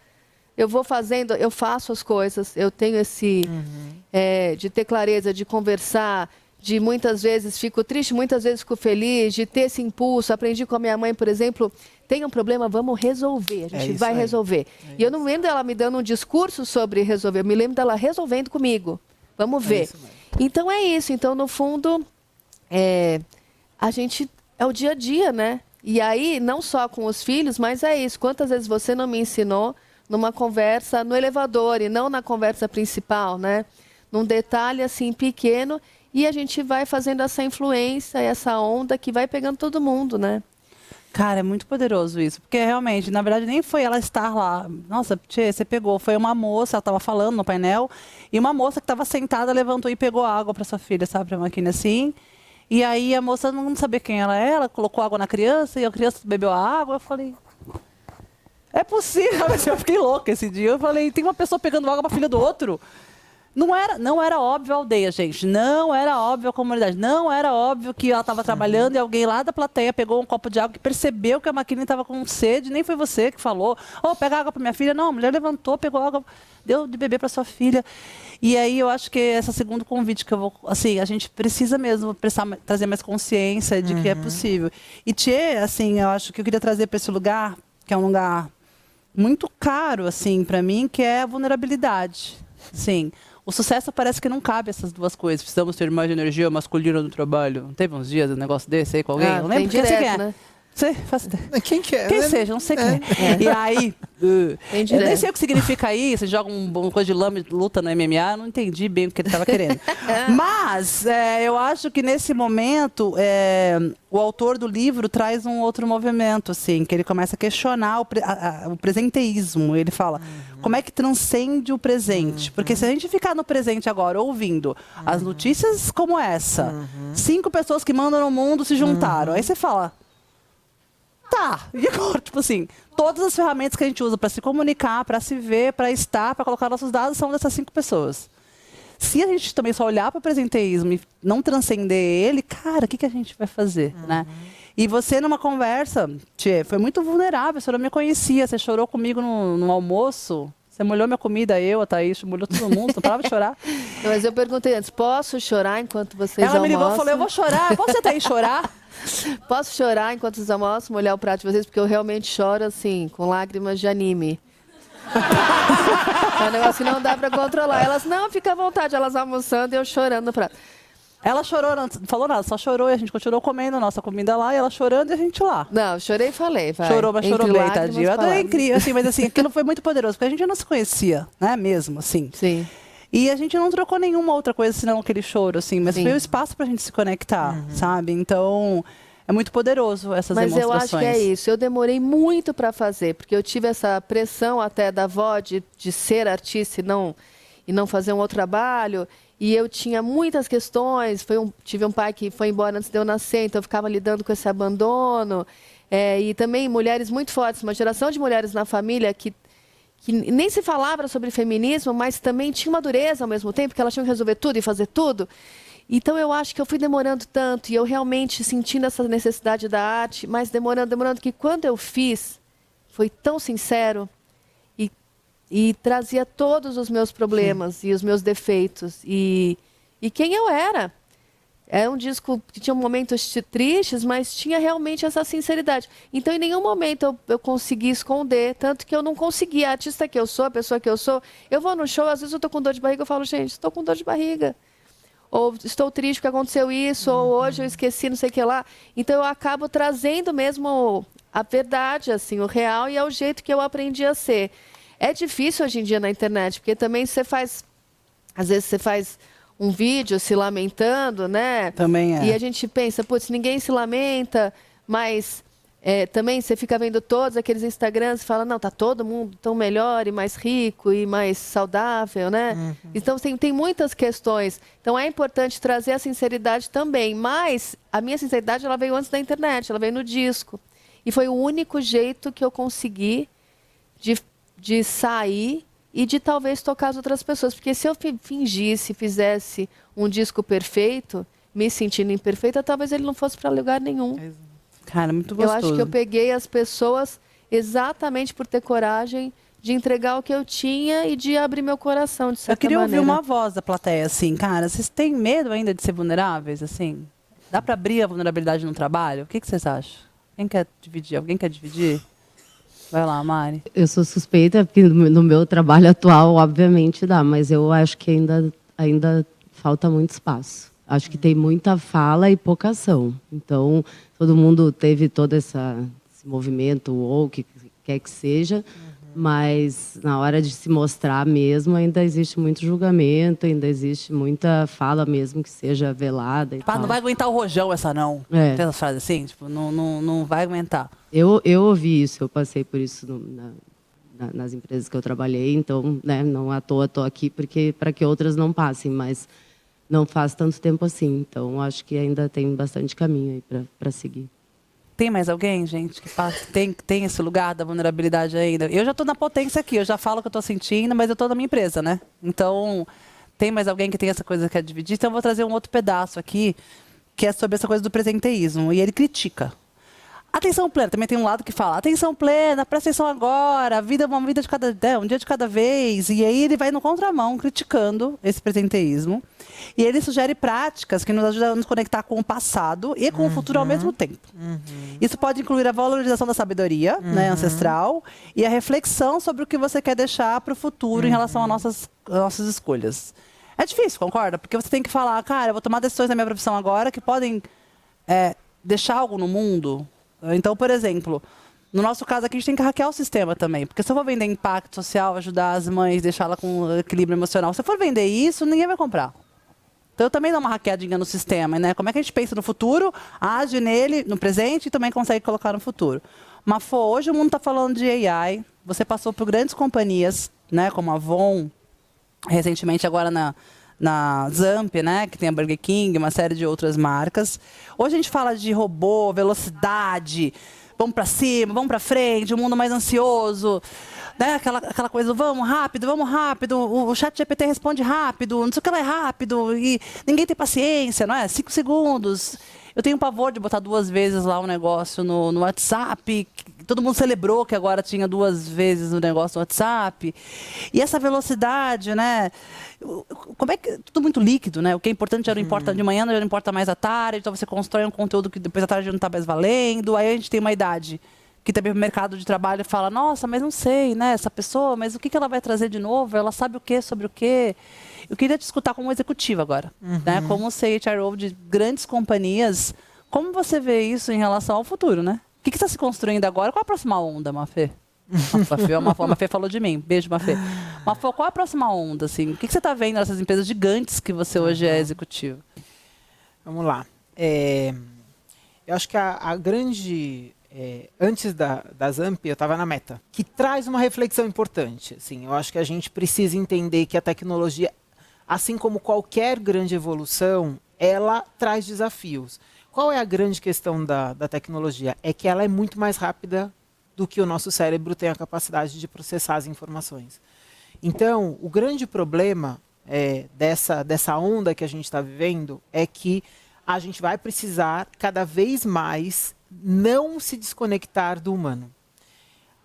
[SPEAKER 3] Eu vou fazendo, eu faço as coisas. Eu tenho esse... de ter clareza, de conversar, de muitas vezes fico triste, muitas vezes fico feliz, de ter esse impulso. Aprendi com a minha mãe, por exemplo... Tem um problema, vamos resolver. A gente vai resolver. E eu não lembro dela me dando um discurso sobre resolver. Eu me lembro dela resolvendo comigo. Vamos ver. Então é isso. Então, no fundo, a gente... É o dia a dia, né? E aí, não só com os filhos, mas é isso. Quantas vezes você não me ensinou numa conversa no elevador e não na conversa principal, né? Num detalhe, assim, pequeno. E a gente vai fazendo essa influência, essa onda que vai pegando todo mundo, né?
[SPEAKER 2] Cara, é muito poderoso isso, porque realmente, na verdade, nem foi ela estar lá. Nossa, tchê, você pegou. Foi uma moça, ela estava falando no painel, e uma moça que estava sentada levantou e pegou água para sua filha, sabe, para a máquina assim. E aí a moça não sabia quem ela colocou água na criança, e a criança bebeu a água. Eu falei, é possível, mas eu fiquei louca esse dia. Eu falei, tem uma pessoa pegando água para a filha do outro. Não era óbvio a aldeia, gente. Não era óbvio a comunidade. Não era óbvio que ela estava trabalhando e alguém lá da plateia pegou um copo de água que percebeu que a Maquina estava com sede. Nem foi você que falou. Pega água para minha filha. Não, a mulher levantou, pegou água, deu de beber para sua filha. E aí eu acho que esse é o segundo convite que eu vou... Assim, a gente precisa mesmo trazer mais consciência de que é possível. E Tchê, assim, eu acho que eu queria trazer para esse lugar, que é um lugar muito caro, assim, para mim, que é a vulnerabilidade. Sim. O sucesso parece que não cabe essas duas coisas. Precisamos ter mais energia masculina no trabalho. Não teve uns dias um negócio desse aí com alguém? Não lembro.
[SPEAKER 3] Tem direto, né?
[SPEAKER 2] Sei, faço ideia.
[SPEAKER 1] Quem que é?
[SPEAKER 2] Quem seja, não sei quem é. E aí, eu nem sei o que significa isso, você joga uma coisa de lama, luta no MMA, eu não entendi bem o que ele estava querendo. Mas eu acho que nesse momento, o autor do livro traz um outro movimento, assim, que ele começa a questionar o presenteísmo. Ele fala, como é que transcende o presente? Porque se a gente ficar no presente agora, ouvindo as notícias como essa, 5 pessoas que mandam no mundo se juntaram, aí você fala... Tá, e agora? Tipo assim, todas as ferramentas que a gente usa para se comunicar, para se ver, para estar, para colocar nossos dados são dessas 5 pessoas. Se a gente também só olhar para o presenteísmo e não transcender ele, cara, o que a gente vai fazer, né? E você numa conversa, Tchê, foi muito vulnerável, você não me conhecia, você chorou comigo no almoço, você molhou minha comida, a Thaís, molhou todo mundo, não parava de chorar.
[SPEAKER 3] Mas eu perguntei antes, posso chorar enquanto vocês
[SPEAKER 2] Ela
[SPEAKER 3] almoçam?
[SPEAKER 2] me ligou e falou, eu vou chorar, posso você Thaís chorar?
[SPEAKER 3] Posso chorar enquanto vocês almoçam, molhar o prato de vocês? Porque eu realmente choro, assim, com lágrimas de anime. É um negócio que não dá pra controlar. Elas, não, fica à vontade, elas almoçando e eu chorando no prato.
[SPEAKER 2] Ela chorou, não falou nada, só chorou e a gente continuou comendo a nossa comida lá e ela chorando e a gente lá.
[SPEAKER 3] Não, chorei e falei. Vai.
[SPEAKER 2] Chorou, mas chorou bem, tadinho. Eu adorei,
[SPEAKER 3] palavras.
[SPEAKER 2] incrível, assim, mas assim, aquilo foi muito poderoso, porque a gente não se conhecia, né, mesmo, assim.
[SPEAKER 3] Sim.
[SPEAKER 2] E a gente não trocou nenhuma outra coisa senão aquele choro, assim, mas
[SPEAKER 3] Sim.
[SPEAKER 2] foi o espaço pra gente se conectar, sabe? Então, é muito poderoso essas
[SPEAKER 3] Mas eu
[SPEAKER 2] demonstrações.
[SPEAKER 3] acho que é isso. Eu demorei muito para fazer, porque eu tive essa pressão até da avó de ser artista e não fazer um outro trabalho. E eu tinha muitas questões. Tive um pai que foi embora antes de eu nascer, então eu ficava lidando com esse abandono. E também mulheres muito fortes, uma geração de mulheres na família que nem se falava sobre feminismo, mas também tinha uma dureza ao mesmo tempo, que elas tinham que resolver tudo e fazer tudo. Então eu acho que eu fui demorando tanto e eu realmente sentindo essa necessidade da arte, mas demorando, que quando eu fiz, foi tão sincero e trazia todos os meus problemas e os meus defeitos e quem eu era. É um disco que tinha momentos tristes, mas tinha realmente essa sinceridade. Então, em nenhum momento eu consegui esconder, tanto que eu não conseguia. A artista que eu sou, a pessoa que eu sou, eu vou no show, às vezes eu estou com dor de barriga, eu falo, gente, estou com dor de barriga. Ou estou triste porque aconteceu isso, ou hoje eu esqueci não sei o que lá. Então, eu acabo trazendo mesmo a verdade, assim, o real, e é o jeito que eu aprendi a ser. É difícil hoje em dia na internet, porque também às vezes você faz um vídeo se lamentando, né?
[SPEAKER 2] Também é.
[SPEAKER 3] E a gente pensa, putz, ninguém se lamenta, mas também você fica vendo todos aqueles Instagrams e fala, não, tá todo mundo tão melhor e mais rico e mais saudável, né? Então tem muitas questões. Então é importante trazer a sinceridade também, mas a minha sinceridade ela veio antes da internet, ela veio no disco. E foi o único jeito que eu consegui de sair e de talvez tocar as outras pessoas. Porque se eu fingisse, fizesse um disco perfeito, me sentindo imperfeita, talvez ele não fosse para lugar nenhum.
[SPEAKER 2] Cara, muito gostoso.
[SPEAKER 3] Eu acho que eu peguei as pessoas exatamente por ter coragem de entregar o que eu tinha e de abrir meu coração, de certa
[SPEAKER 2] Eu queria
[SPEAKER 3] maneira.
[SPEAKER 2] ouvir uma voz da plateia, assim, cara, vocês têm medo ainda de ser vulneráveis, assim? Dá para abrir a vulnerabilidade no trabalho? O que vocês acham? Quem quer dividir? Alguém quer dividir? Vai lá, Mari.
[SPEAKER 4] Eu sou suspeita, porque no meu trabalho atual, obviamente dá, mas eu acho que ainda falta muito espaço. Acho que tem muita fala e pouca ação. Então, todo mundo teve todo esse movimento, ou o que quer que seja, mas na hora de se mostrar mesmo, ainda existe muito julgamento, ainda existe muita fala mesmo que seja velada e tal.
[SPEAKER 2] Não vai aguentar o rojão essa, não.
[SPEAKER 4] É.
[SPEAKER 2] Tem essa frase assim? Tipo, não vai aguentar.
[SPEAKER 4] Eu ouvi isso, eu passei por isso nas empresas que eu trabalhei, então, né, não à toa estou aqui para que outras não passem, mas não faz tanto tempo assim, então acho que ainda tem bastante caminho aí para seguir.
[SPEAKER 2] Tem mais alguém, gente, que tem esse lugar da vulnerabilidade ainda? Eu já estou na potência aqui, eu já falo o que eu estou sentindo, mas eu estou na minha empresa, né? Então, tem mais alguém que tem essa coisa que quer dividir? Então, eu vou trazer um outro pedaço aqui, que é sobre essa coisa do presenteísmo, e ele critica. Atenção plena, também tem um lado que fala, atenção plena, presta atenção agora, a vida é uma vida de um dia de cada vez. E aí ele vai no contramão, criticando esse presenteísmo. E ele sugere práticas que nos ajudam a nos conectar com o passado e com o futuro ao mesmo tempo. Isso pode incluir a valorização da sabedoria, né, ancestral, e a reflexão sobre o que você quer deixar para o futuro em relação às nossas escolhas. É difícil, concorda? Porque você tem que falar, cara, eu vou tomar decisões na minha profissão agora que podem deixar algo no mundo. Então, por exemplo, no nosso caso aqui, a gente tem que hackear o sistema também. Porque se eu for vender impacto social, ajudar as mães, deixá-la com equilíbrio emocional, se eu for vender isso, ninguém vai comprar. Então, eu também dou uma hackeadinha no sistema, né? Como é que a gente pensa no futuro, age nele, no presente, e também consegue colocar no futuro. Mas, hoje o mundo está falando de AI. Você passou por grandes companhias, né? Como a Avon, recentemente agora na Zamp, né? Que tem a Burger King, uma série de outras marcas. Hoje a gente fala de robô, velocidade, vamos para cima, vamos para frente, um mundo mais ansioso. Né? Aquela coisa, vamos rápido, o chat GPT responde rápido, não sei o que lá é rápido, e ninguém tem paciência, não é? 5 segundos. Eu tenho pavor de botar 2 vezes lá um negócio no WhatsApp, todo mundo celebrou que agora tinha 2 vezes o negócio no WhatsApp. E essa velocidade, né? Como é que tudo muito líquido, né? O que é importante já não importa de manhã, já não importa mais à tarde, então você constrói um conteúdo que depois à tarde não está mais valendo, aí a gente tem uma idade que também no mercado de trabalho fala, nossa, mas não sei, né, essa pessoa, mas o que ela vai trazer de novo? Ela sabe o quê, sobre o quê? Eu queria te escutar como executiva agora, né, como CHRO de grandes companhias, como você vê isso em relação ao futuro, né? O que está se construindo agora? Qual a próxima onda, Mafê? A Mafê falou de mim, beijo, Mafê. Mafê, qual a próxima onda, assim? O que você está vendo nessas empresas gigantes que você hoje é executivo?
[SPEAKER 1] Vamos lá. Eu acho que a grande... antes da Zamp, eu estava na Meta, que traz uma reflexão importante. Assim, eu acho que a gente precisa entender que a tecnologia, assim como qualquer grande evolução, ela traz desafios. Qual é a grande questão da tecnologia? É que ela é muito mais rápida do que o nosso cérebro tem a capacidade de processar as informações. Então, o grande problema dessa onda que a gente está vivendo é que a gente vai precisar cada vez mais não se desconectar do humano.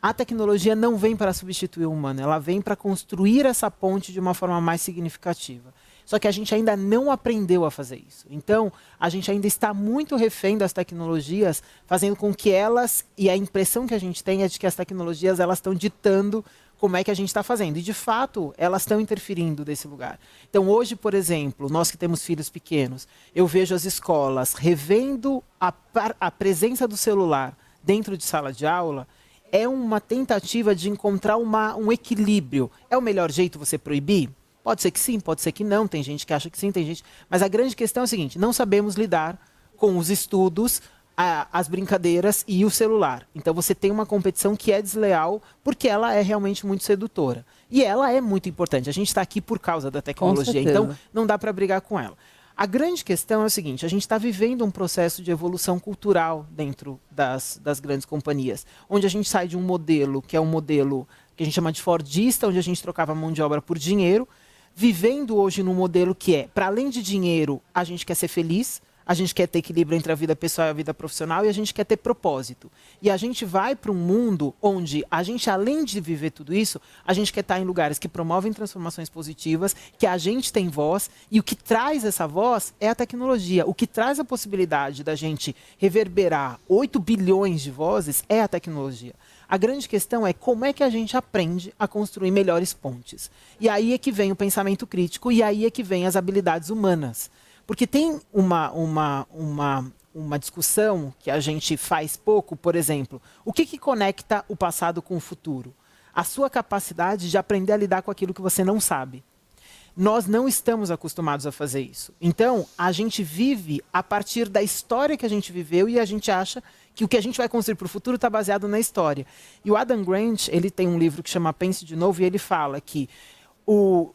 [SPEAKER 1] A tecnologia não vem para substituir o humano, ela vem para construir essa ponte de uma forma mais significativa. Só que a gente ainda não aprendeu a fazer isso. Então, a gente ainda está muito refém das tecnologias, fazendo com que elas, e a impressão que a gente tem é de que as tecnologias elas estão ditando como é que a gente está fazendo. E, de fato, elas estão interferindo desse lugar. Então, hoje, por exemplo, nós que temos filhos pequenos, eu vejo as escolas revendo a presença do celular dentro de sala de aula, é uma tentativa de encontrar um equilíbrio. É o melhor jeito você proibir? Pode ser que sim, pode ser que não. Tem gente que acha que sim, tem gente... Mas a grande questão é a seguinte, não sabemos lidar com os estudos, as brincadeiras e o celular. Então você tem uma competição que é desleal porque ela é realmente muito sedutora. E ela é muito importante. A gente está aqui por causa da tecnologia, então não dá para brigar com ela. A grande questão é o seguinte, a gente está vivendo um processo de evolução cultural dentro das grandes companhias, onde a gente sai de um modelo que é um modelo que a gente chama de fordista, onde a gente trocava mão de obra por dinheiro, vivendo hoje num modelo que é, para além de dinheiro, a gente quer ser feliz, a gente quer ter equilíbrio entre a vida pessoal e a vida profissional e a gente quer ter propósito. E a gente vai para um mundo onde a gente, além de viver tudo isso, a gente quer estar em lugares que promovem transformações positivas, que a gente tem voz e o que traz essa voz é a tecnologia. O que traz a possibilidade da gente reverberar 8 bilhões de vozes é a tecnologia. A grande questão é como é que a gente aprende a construir melhores pontes. E aí é que vem o pensamento crítico e aí é que vem as habilidades humanas. Porque tem uma discussão que a gente faz pouco, por exemplo, o que conecta o passado com o futuro? A sua capacidade de aprender a lidar com aquilo que você não sabe. Nós não estamos acostumados a fazer isso. Então, a gente vive a partir da história que a gente viveu e a gente acha que o que a gente vai construir para o futuro está baseado na história. E o Adam Grant, ele tem um livro que chama Pense de Novo e ele fala que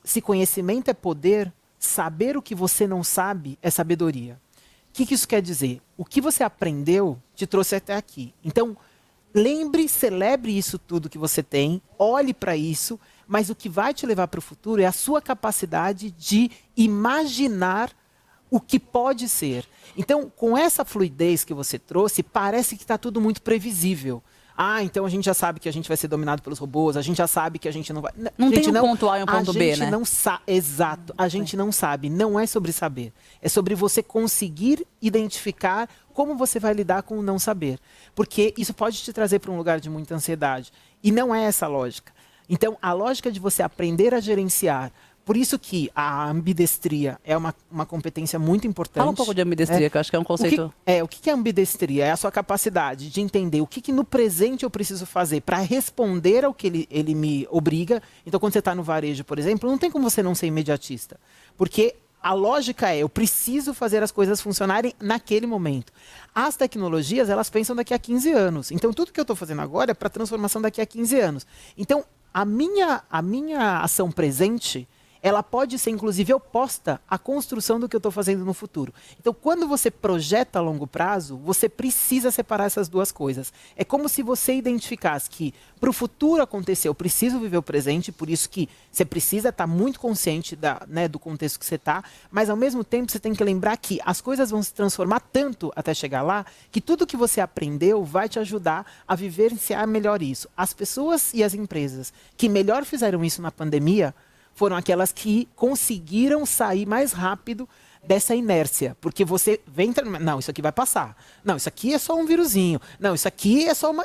[SPEAKER 1] se conhecimento é poder, saber o que você não sabe é sabedoria. O que isso quer dizer? O que você aprendeu te trouxe até aqui. Então, lembre, celebre isso tudo que você tem, olhe para isso, mas o que vai te levar para o futuro é a sua capacidade de imaginar o que pode ser. Então, com essa fluidez que você trouxe, parece que está tudo muito previsível. Ah, então a gente já sabe que a gente vai ser dominado pelos robôs, a gente já sabe que a gente não vai...
[SPEAKER 2] Não tem um ponto A e um ponto B, né?
[SPEAKER 1] Exato, a gente não sabe, não é sobre saber. É sobre você conseguir identificar como você vai lidar com o não saber. Porque isso pode te trazer para um lugar de muita ansiedade. E não é essa a lógica. Então, a lógica de você aprender a gerenciar Por isso que a ambidestria é uma competência muito importante.
[SPEAKER 2] Fala um pouco de ambidestria, que eu acho que é um conceito...
[SPEAKER 1] O que é ambidestria? É a sua capacidade de entender o que no presente eu preciso fazer para responder ao que ele me obriga. Então, quando você está no varejo, por exemplo, não tem como você não ser imediatista. Porque a lógica é, eu preciso fazer as coisas funcionarem naquele momento. As tecnologias, elas pensam daqui a 15 anos. Então, tudo que eu estou fazendo agora é para transformação daqui a 15 anos. Então, a minha ação presente, ela pode ser, inclusive, oposta à construção do que eu estou fazendo no futuro. Então, quando você projeta a longo prazo, você precisa separar essas duas coisas. É como se você identificasse que, para o futuro acontecer, eu preciso viver o presente, por isso que você precisa estar muito consciente do contexto que você está, mas, ao mesmo tempo, você tem que lembrar que as coisas vão se transformar tanto até chegar lá, que tudo que você aprendeu vai te ajudar a vivenciar melhor isso. As pessoas e as empresas que melhor fizeram isso na pandemia foram aquelas que conseguiram sair mais rápido dessa inércia. Porque você vem... Não, isso aqui vai passar. Não, isso aqui é só um vírusinho. Não, isso aqui é só uma...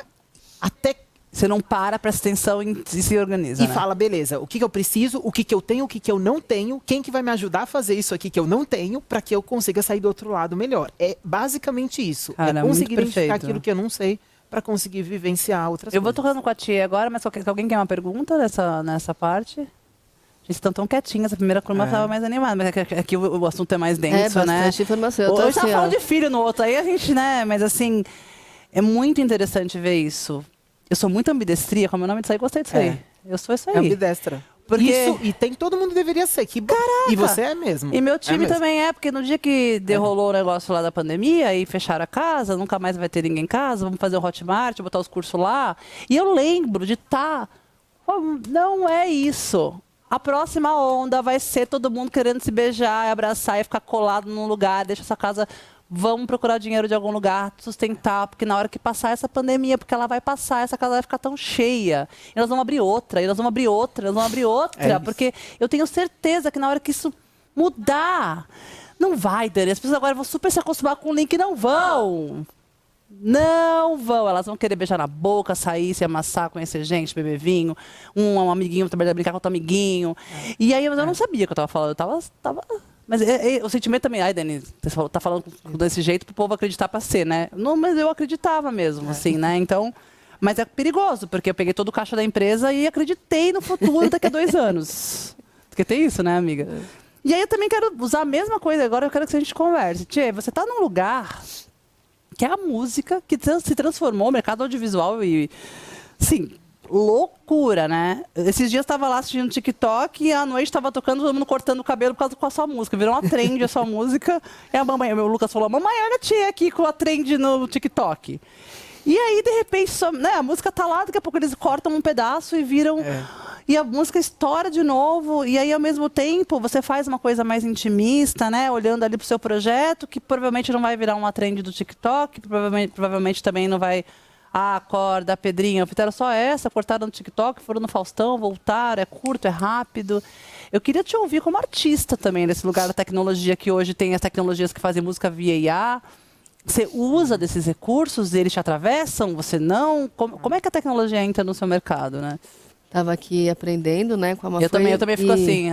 [SPEAKER 1] Até...
[SPEAKER 2] Você não presta atenção e se organiza,
[SPEAKER 1] E fala, beleza, o que eu preciso, o que eu tenho, o que eu não tenho, quem que vai me ajudar a fazer isso aqui que eu não tenho, para que eu consiga sair do outro lado melhor. É basicamente isso.
[SPEAKER 2] Cara,
[SPEAKER 1] é conseguir
[SPEAKER 2] muito
[SPEAKER 1] identificar
[SPEAKER 2] perfeito.
[SPEAKER 1] aquilo que eu não sei, para conseguir vivenciar outras coisas.
[SPEAKER 2] Eu vou tocando com a tia agora, mas alguém quer uma pergunta nessa parte? Vocês estão tão quietinhas, a primeira turma estava mais animada, mas aqui o assunto é mais denso,
[SPEAKER 3] bastante informação. Eu tô
[SPEAKER 2] Hoje tá
[SPEAKER 3] assim,
[SPEAKER 2] falando de filho no outro, aí a gente, né, mas assim, é muito interessante ver isso. Eu sou muito ambidestria, como é o nome disso aí, gostei disso aí. Eu sou isso aí.
[SPEAKER 1] É ambidestra.
[SPEAKER 2] Porque...
[SPEAKER 1] Isso, e todo mundo deveria ser. E você é mesmo.
[SPEAKER 2] E meu time
[SPEAKER 1] mesmo.
[SPEAKER 2] também é, porque no dia que derrolou o negócio lá da pandemia e fecharam a casa, nunca mais vai ter ninguém em casa, vamos fazer o Hotmart, botar os cursos lá. E eu lembro de não é isso. A próxima onda vai ser todo mundo querendo se beijar, abraçar e ficar colado num lugar, deixa essa casa... Vamos procurar dinheiro de algum lugar, sustentar, porque na hora que passar essa pandemia, porque ela vai passar, essa casa vai ficar tão cheia. E nós vamos abrir outra, e nós vamos abrir outra, nós vamos abrir outra. Porque eu tenho certeza que na hora que isso mudar, não vai, Dani. As pessoas agora vão super se acostumar com o link, não vão. Não vão. Elas vão querer beijar na boca, sair, se amassar, conhecer gente, beber vinho. Um amiguinho também brincar com outro amiguinho. E aí eu não sabia o que eu estava falando. Eu tava... Mas o sentimento também, ai, Dani, você tá falando desse jeito pro povo acreditar pra ser, né? Não, mas eu acreditava mesmo, assim, né? Então, mas é perigoso, porque eu peguei todo o caixa da empresa e acreditei no futuro daqui a 2 anos. Porque tem isso, né, amiga? E aí eu também quero usar a mesma coisa, agora eu quero que a gente converse. Tchê, você tá num lugar que é a música que se transformou, o mercado audiovisual e, sim... Loucura, né? Esses dias estava lá assistindo TikTok e à noite estava tocando, todo mundo cortando o cabelo por causa com a sua música. Virou uma trend a sua música. E a mamãe, o meu Lucas falou, mamãe, olha a tia aqui com a trend no TikTok. E aí, de repente, a música tá lá, daqui a pouco eles cortam um pedaço e viram... E a música estoura de novo. E aí, ao mesmo tempo, você faz uma coisa mais intimista, né? Olhando ali pro seu projeto, que provavelmente não vai virar uma trend do TikTok, provavelmente também não vai... acorda, Pedrinha, fizeram só essa, cortaram no TikTok, foram no Faustão, voltaram, é curto, é rápido. Eu queria te ouvir como artista também, nesse lugar da tecnologia, que hoje tem as tecnologias que fazem música via IA. Você usa desses recursos, eles te atravessam, você não? Como é que a tecnologia entra no seu mercado, né?
[SPEAKER 3] Estava aqui aprendendo, né, com a Mafra.
[SPEAKER 2] Eu também fico assim.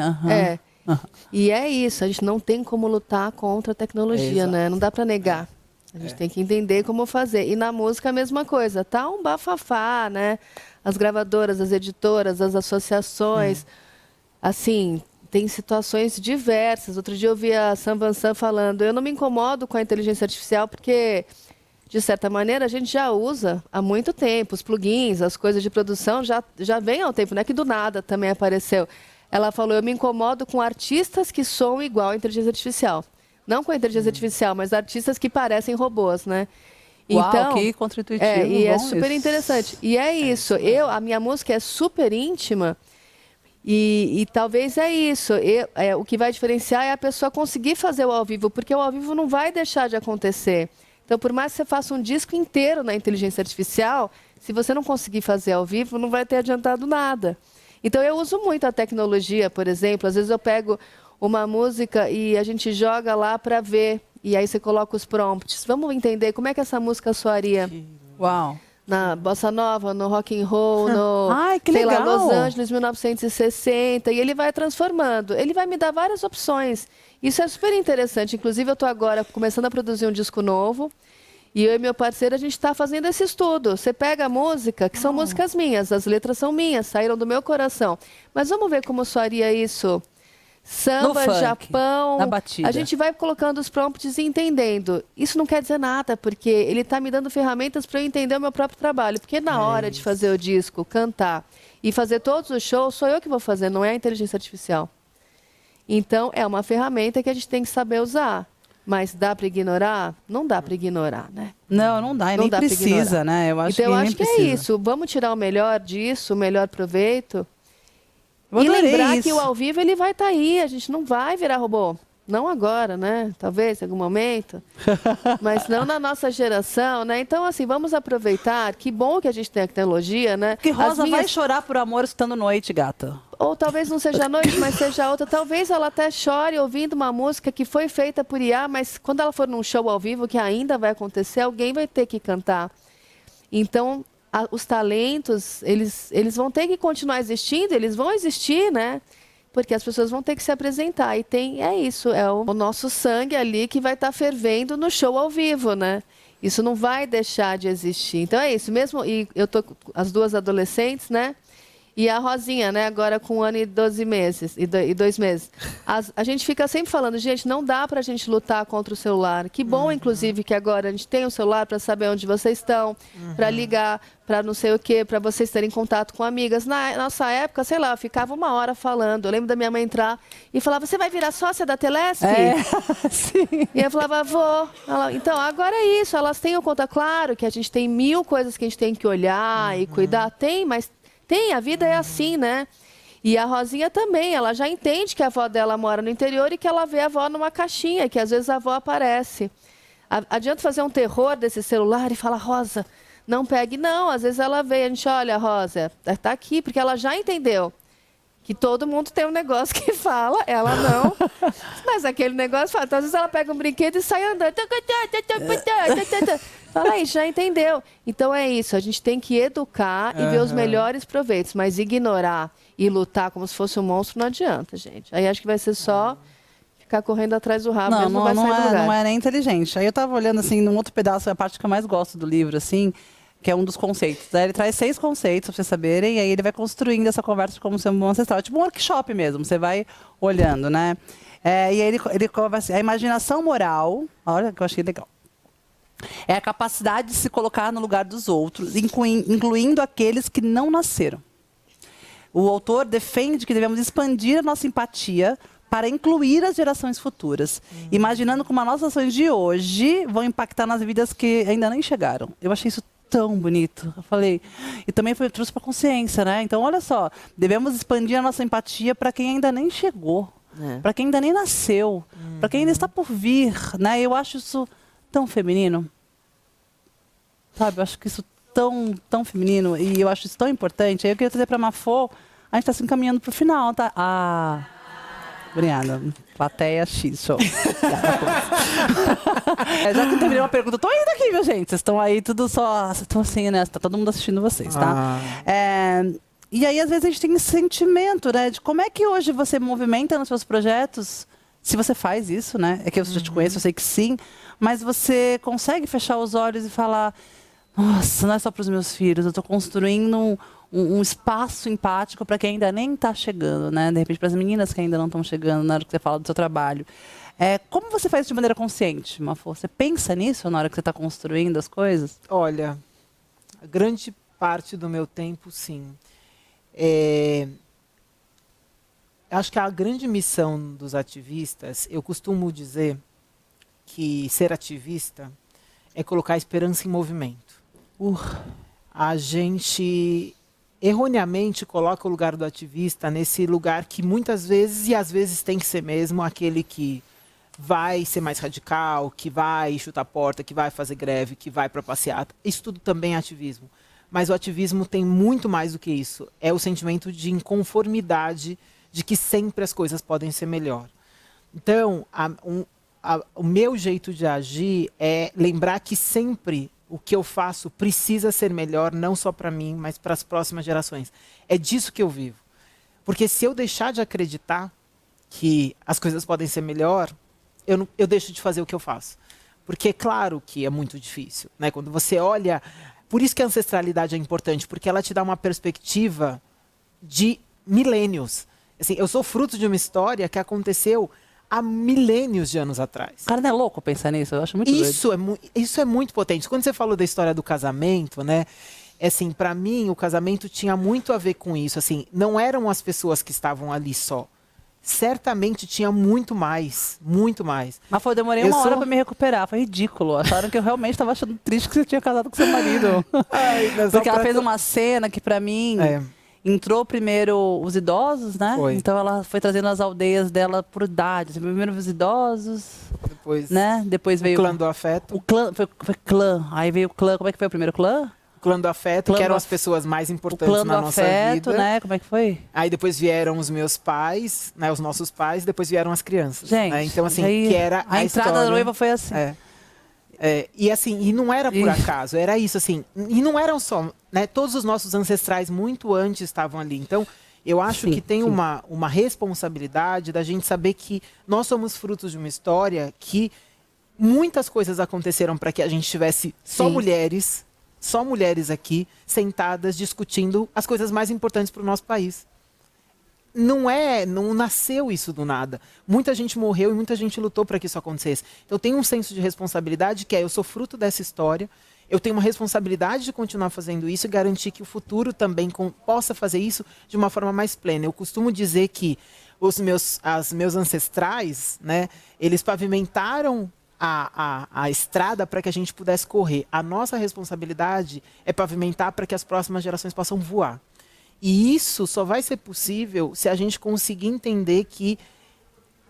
[SPEAKER 3] E é isso, a gente não tem como lutar contra a tecnologia, né? Não dá para negar. A gente tem que entender como fazer. E na música a mesma coisa. Tá um bafafá, né? As gravadoras, as editoras, as associações. Assim, tem situações diversas. Outro dia eu vi a Sam Van Sant falando, eu não me incomodo com a inteligência artificial porque, de certa maneira, a gente já usa há muito tempo. Os plugins, as coisas de produção já vem ao tempo, não é que do nada também apareceu. Ela falou, eu me incomodo com artistas que soam igual à inteligência artificial. Não com a inteligência artificial, mas artistas que parecem robôs, né?
[SPEAKER 2] Uau,
[SPEAKER 3] então,
[SPEAKER 2] que contra-intuitivo.
[SPEAKER 3] e é super interessante. E é isso. A minha música é super íntima e talvez é isso. O que vai diferenciar é a pessoa conseguir fazer o ao vivo, porque o ao vivo não vai deixar de acontecer. Então, por mais que você faça um disco inteiro na inteligência artificial, se você não conseguir fazer ao vivo, não vai ter adiantado nada. Então, eu uso muito a tecnologia, por exemplo. Às vezes eu pego uma música e a gente joga lá para ver. E aí você coloca os prompts. Vamos entender como é que essa música soaria.
[SPEAKER 2] Uau.
[SPEAKER 3] na bossa nova, no rock and roll, no
[SPEAKER 2] Ai, que
[SPEAKER 3] sei lá,
[SPEAKER 2] legal.
[SPEAKER 3] Los Angeles 1960, e ele vai transformando. Ele vai me dar várias opções. Isso é super interessante. Inclusive, eu estou agora começando a produzir um disco novo. E eu e meu parceiro, a gente está fazendo esse estudo. Você pega a música, que são músicas minhas, as letras são minhas, saíram do meu coração. Mas vamos ver como soaria isso. Samba,
[SPEAKER 2] No funk,
[SPEAKER 3] Japão.
[SPEAKER 2] na batida.
[SPEAKER 3] A gente vai colocando os prompts e entendendo. Isso não quer dizer nada, porque ele está me dando ferramentas para eu entender o meu próprio trabalho. Porque na hora de fazer o disco, cantar e fazer todos os shows, sou eu que vou fazer, não é a inteligência artificial. Então, é uma ferramenta que a gente tem que saber usar. Mas dá para ignorar? Não dá para ignorar, né?
[SPEAKER 2] Não dá, e
[SPEAKER 3] Não
[SPEAKER 2] nem
[SPEAKER 3] dá pra
[SPEAKER 2] precisa,
[SPEAKER 3] ignorar.
[SPEAKER 2] né? Eu acho
[SPEAKER 3] Então,
[SPEAKER 2] que
[SPEAKER 3] eu
[SPEAKER 2] nem
[SPEAKER 3] acho que
[SPEAKER 2] precisa.
[SPEAKER 3] é isso. Vamos tirar o melhor disso, o melhor proveito.
[SPEAKER 2] Eu
[SPEAKER 3] E
[SPEAKER 2] adorei
[SPEAKER 3] lembrar
[SPEAKER 2] isso.
[SPEAKER 3] que o ao vivo ele vai estar aí. A gente não vai virar robô. Não agora, né? Talvez, em algum momento. Mas não na nossa geração, né? Então, assim, vamos aproveitar. Que bom que a gente tem a tecnologia, né?
[SPEAKER 2] Que Rosa
[SPEAKER 3] As minhas-
[SPEAKER 2] vai chorar por amor escutando Noite, gata.
[SPEAKER 3] Ou talvez não seja a noite, mas seja outra. Talvez ela até chore ouvindo uma música que foi feita por IA, mas quando ela for num show ao vivo, que ainda vai acontecer, alguém vai ter que cantar. Então, os talentos, eles vão ter que continuar existindo, eles vão existir, né? Porque as pessoas vão ter que se apresentar. E é isso, é o nosso sangue ali que vai estar fervendo no show ao vivo, né? Isso não vai deixar de existir. Então é isso mesmo. E eu tô com as duas adolescentes, né? E a Rosinha, né, agora com 1 ano e 12 meses, e 2 meses. A gente fica sempre falando, gente, não dá pra gente lutar contra o celular. Que bom, inclusive, que agora a gente tem o celular para saber onde vocês estão, para ligar, para não sei o quê, para vocês terem contato com amigas. Na nossa época, sei lá, eu ficava 1 hora falando. Eu lembro da minha mãe entrar e falava, você vai virar sócia da Telesp?
[SPEAKER 2] Sim.
[SPEAKER 3] E eu falava, vou. Então, agora é isso, elas têm o conta. Claro que a gente tem 1000 coisas que a gente tem que olhar e cuidar. Tem, mas tem, a vida é assim, né? E a Rosinha também, ela já entende que a avó dela mora no interior e que ela vê a avó numa caixinha, que às vezes a avó aparece. Adianta fazer um terror desse celular e falar, Rosa, não pegue. Não, às vezes ela vê, a gente olha, Rosa, tá aqui, porque ela já entendeu que todo mundo tem um negócio que fala, ela não. Mas aquele negócio fala. Então, às vezes ela pega um brinquedo e sai andando. Fala aí, já entendeu. Então é isso, a gente tem que educar e ver os melhores proveitos, mas ignorar e lutar como se fosse um monstro não adianta, gente. Aí acho que vai ser só ficar correndo atrás do rabo, mesmo não vai sair do lugar.
[SPEAKER 2] Não é nem inteligente. Aí eu tava olhando, assim, num outro pedaço, a parte que eu mais gosto do livro, assim, que é um dos conceitos. Aí ele traz 6 conceitos para vocês saberem, e aí ele vai construindo essa conversa como sendo um ancestral. É tipo um workshop mesmo, você vai olhando, né? E aí ele conversa, a imaginação moral, olha que eu achei legal. É a capacidade de se colocar no lugar dos outros, incluindo aqueles que não nasceram. O autor defende que devemos expandir a nossa empatia para incluir as gerações futuras, imaginando como as nossas ações de hoje vão impactar nas vidas que ainda nem chegaram. Eu achei isso tão bonito. Eu falei, e também trouxe para a consciência, né? Então, olha só, devemos expandir a nossa empatia para quem ainda nem chegou, para quem ainda nem nasceu, para quem ainda está por vir, né? Eu acho isso tão feminino, sabe? Eu acho que isso tão feminino e eu acho isso tão importante. Aí eu queria trazer para a Mafô, a gente está se encaminhando para o final, tá? Obrigada. Plateia X, show. Já que terminei uma pergunta, tô indo aqui, viu, gente? Vocês estão aí tudo só... Estão assim, né? Tá todo mundo assistindo vocês, tá? E aí, às vezes, a gente tem esse sentimento, né? De como é que hoje você movimenta nos seus projetos, se você faz isso, né? É que eu já te conheço, eu sei que sim. Mas você consegue fechar os olhos e falar... Nossa, não é só para os meus filhos, eu estou construindo um espaço empático para quem ainda nem está chegando, né? De repente, para as meninas que ainda não estão chegando na hora que você fala do seu trabalho. Como você faz isso de maneira consciente, Mafô? Você pensa nisso na hora que você está construindo as coisas?
[SPEAKER 1] Olha, a grande parte do meu tempo, sim. Acho que a grande missão dos ativistas, eu costumo dizer que ser ativista é colocar a esperança em movimento. A gente erroneamente coloca o lugar do ativista nesse lugar que muitas vezes, e às vezes tem que ser mesmo, aquele que vai ser mais radical, que vai chutar a porta, que vai fazer greve, que vai para passeata. Isso tudo também é ativismo. Mas o ativismo tem muito mais do que isso. É o sentimento de inconformidade, de que sempre as coisas podem ser melhor. Então, o meu jeito de agir é lembrar que sempre o que eu faço precisa ser melhor, não só para mim, mas para as próximas gerações. É disso que eu vivo. Porque se eu deixar de acreditar que as coisas podem ser melhor, eu deixo de fazer o que eu faço. Porque é claro que é muito difícil, né? Quando você olha... Por isso que a ancestralidade é importante, porque ela te dá uma perspectiva de milênios. Assim, eu sou fruto de uma história que aconteceu há milênios de anos atrás.
[SPEAKER 2] Cara, não é louco pensar nisso? Eu acho muito doido.
[SPEAKER 1] Isso é muito potente. Quando você falou da história do casamento, né? Assim, para mim, o casamento tinha muito a ver com isso. Assim, não eram as pessoas que estavam ali só. Certamente tinha muito mais, muito mais.
[SPEAKER 2] Mas eu demorei uma hora pra me recuperar, foi ridículo. Acharam que eu realmente estava achando triste que você tinha casado com seu marido. Porque ela fez uma cena que pra mim entrou primeiro os idosos, né?
[SPEAKER 1] Foi.
[SPEAKER 2] Então ela foi trazendo as aldeias dela por idade. Primeiro os idosos,
[SPEAKER 1] depois,
[SPEAKER 2] né? Depois veio
[SPEAKER 1] o clã do afeto.
[SPEAKER 2] O clã, foi clã. Aí veio o clã, como é que foi o primeiro clã?
[SPEAKER 1] Clã do afeto, que eram as pessoas mais importantes na nossa vida.
[SPEAKER 2] Né? Como é que foi?
[SPEAKER 1] Aí depois vieram os meus pais, né, os nossos pais, depois vieram as crianças.
[SPEAKER 2] Gente,
[SPEAKER 1] né? Então assim,
[SPEAKER 2] aí,
[SPEAKER 1] que era
[SPEAKER 2] a entrada
[SPEAKER 1] história,
[SPEAKER 2] da noiva foi assim.
[SPEAKER 1] E assim, e não era por acaso, era isso assim. E não eram só, né, todos os nossos ancestrais muito antes estavam ali. Então, eu acho que tem uma responsabilidade da gente saber que nós somos frutos de uma história que muitas coisas aconteceram para que a gente tivesse só mulheres aqui, sentadas, discutindo as coisas mais importantes para o nosso país. Não nasceu isso do nada. Muita gente morreu e muita gente lutou para que isso acontecesse. Então, eu tenho um senso de responsabilidade que eu sou fruto dessa história, eu tenho uma responsabilidade de continuar fazendo isso e garantir que o futuro também possa fazer isso de uma forma mais plena. Eu costumo dizer que os meus ancestrais, né, eles pavimentaram a estrada para que a gente pudesse correr. A nossa responsabilidade é pavimentar para que as próximas gerações possam voar. E isso só vai ser possível se a gente conseguir entender que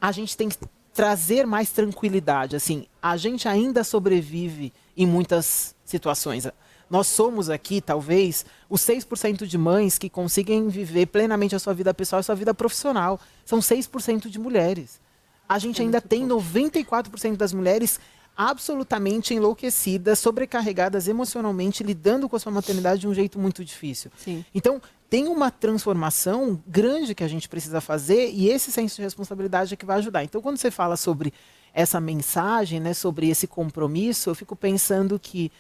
[SPEAKER 1] a gente tem que trazer mais tranquilidade. Assim, a gente ainda sobrevive em muitas situações. Nós somos aqui, talvez, os 6% de mães que conseguem viver plenamente a sua vida pessoal e a sua vida profissional. São 6% de mulheres. A gente ainda tem 94% das mulheres absolutamente enlouquecidas, sobrecarregadas emocionalmente, lidando com a sua maternidade de um jeito muito difícil.
[SPEAKER 3] Sim.
[SPEAKER 1] Então, tem uma transformação grande que a gente precisa fazer e esse senso de responsabilidade é que vai ajudar. Então, quando você fala sobre essa mensagem, né, sobre esse compromisso, eu fico pensando que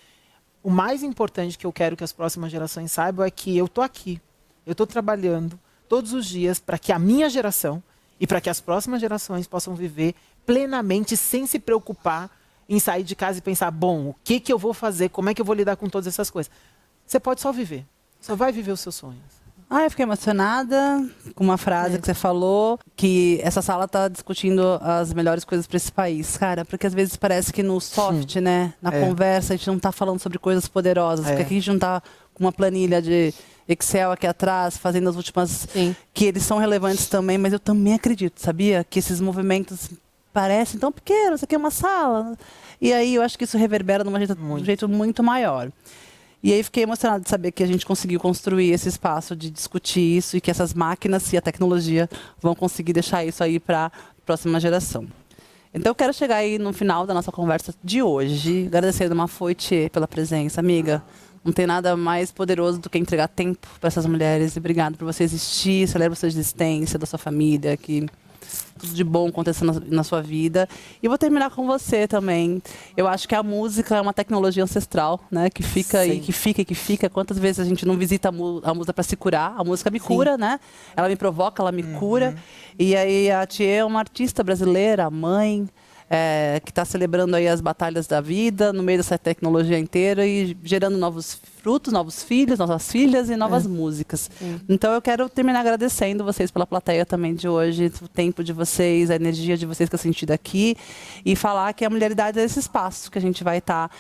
[SPEAKER 1] o mais importante que eu quero que as próximas gerações saibam é que eu estou aqui, eu estou trabalhando todos os dias para que a minha geração e para que as próximas gerações possam viver plenamente, sem se preocupar em sair de casa e pensar, bom, o que eu vou fazer, como é que eu vou lidar com todas essas coisas. Você pode só viver, só vai viver os seus sonhos.
[SPEAKER 2] Eu fiquei emocionada com uma frase que você falou, que essa sala está discutindo as melhores coisas para esse país. Cara, porque às vezes parece que no soft, né, na conversa, a gente não está falando sobre coisas poderosas, porque aqui a gente não está com uma planilha de Excel aqui atrás, fazendo as últimas... que eles são relevantes também, mas eu também acredito, sabia? Que esses movimentos parecem tão pequenos, isso aqui é uma sala. E aí eu acho que isso reverbera de um jeito muito maior. E aí fiquei emocionada de saber que a gente conseguiu construir esse espaço de discutir isso e que essas máquinas e a tecnologia vão conseguir deixar isso aí para a próxima geração. Então eu quero chegar aí no final da nossa conversa de hoje, agradecendo a Mafoitie pela presença, amiga. Não tem nada mais poderoso do que entregar tempo para essas mulheres. E obrigado por você existir, celebro a sua existência, da sua família, que tudo de bom acontecendo na sua vida. E vou terminar com você também. Eu acho que a música é uma tecnologia ancestral, né? Que fica aí, que fica. Quantas vezes a gente não visita a música para se curar? A música me cura, né? Ela me provoca, ela me cura. E aí a Tia é uma artista brasileira, mãe, que está celebrando aí as batalhas da vida no meio dessa tecnologia inteira e gerando novos frutos, novos filhos, novas filhas e novas músicas. Então eu quero terminar agradecendo vocês pela plateia também de hoje, o tempo de vocês, a energia de vocês que eu senti daqui e falar que a mulheridade é esse espaço que a gente vai estar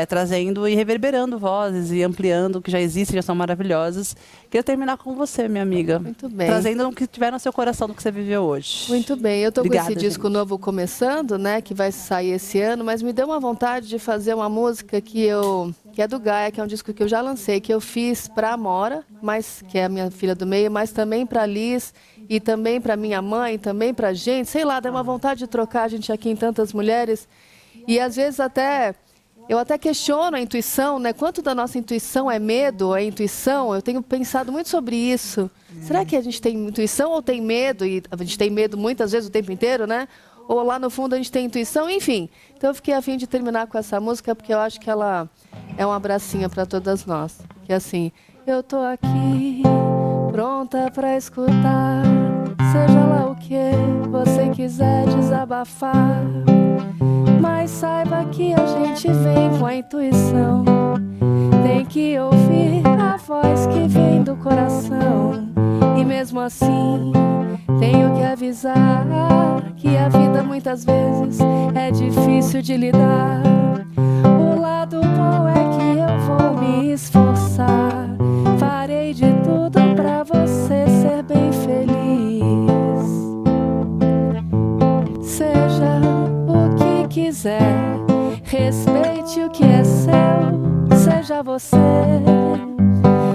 [SPEAKER 2] trazendo e reverberando vozes e ampliando o que já existe, já são maravilhosas. Queria terminar com você, minha amiga.
[SPEAKER 3] Muito bem.
[SPEAKER 2] Trazendo o que tiver no seu coração do que você viveu hoje.
[SPEAKER 3] Muito bem. Eu estou com esse disco
[SPEAKER 2] gente.
[SPEAKER 3] novo começando, né, que vai sair esse ano, mas me deu uma vontade de fazer uma música que é do Gaia, que é um disco que eu já lancei, que eu fiz para a Amora, que é a minha filha do meio, mas também para a Liz e também para minha mãe, também para a gente. Sei lá, deu uma vontade de trocar a gente aqui em tantas mulheres. E às vezes até Eu até questiono a intuição, né? Quanto da nossa intuição é medo, é intuição? Eu tenho pensado muito sobre isso. Será que a gente tem intuição ou tem medo? E a gente tem medo muitas vezes o tempo inteiro, né? Ou lá no fundo a gente tem intuição, enfim. Então eu fiquei a fim de terminar com essa música porque eu acho que ela é um abracinho para todas nós. Que é assim, eu tô aqui, pronta para escutar, seja lá o que você quiser desabafar. Mas saiba que a gente vem com a intuição. Tem que ouvir a voz que vem do coração. E mesmo assim, tenho que avisar que a vida muitas vezes é difícil de lidar. O lado bom é que eu vou me esforçar. Farei de tudo pra você ser bem feliz. Seja o que quiser, respeite o que é seu, seja você.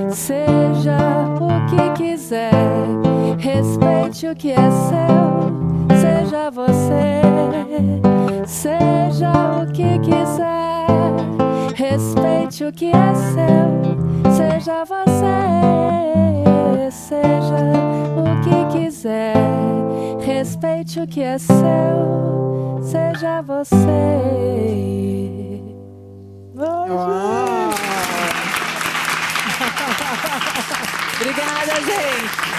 [SPEAKER 3] Seja o que quiser, respeite o que é seu, seja você. Seja o que quiser, respeite o que é seu, seja você. Seja o que quiser, respeite o que é seu, seja você.
[SPEAKER 2] Obrigada, gente.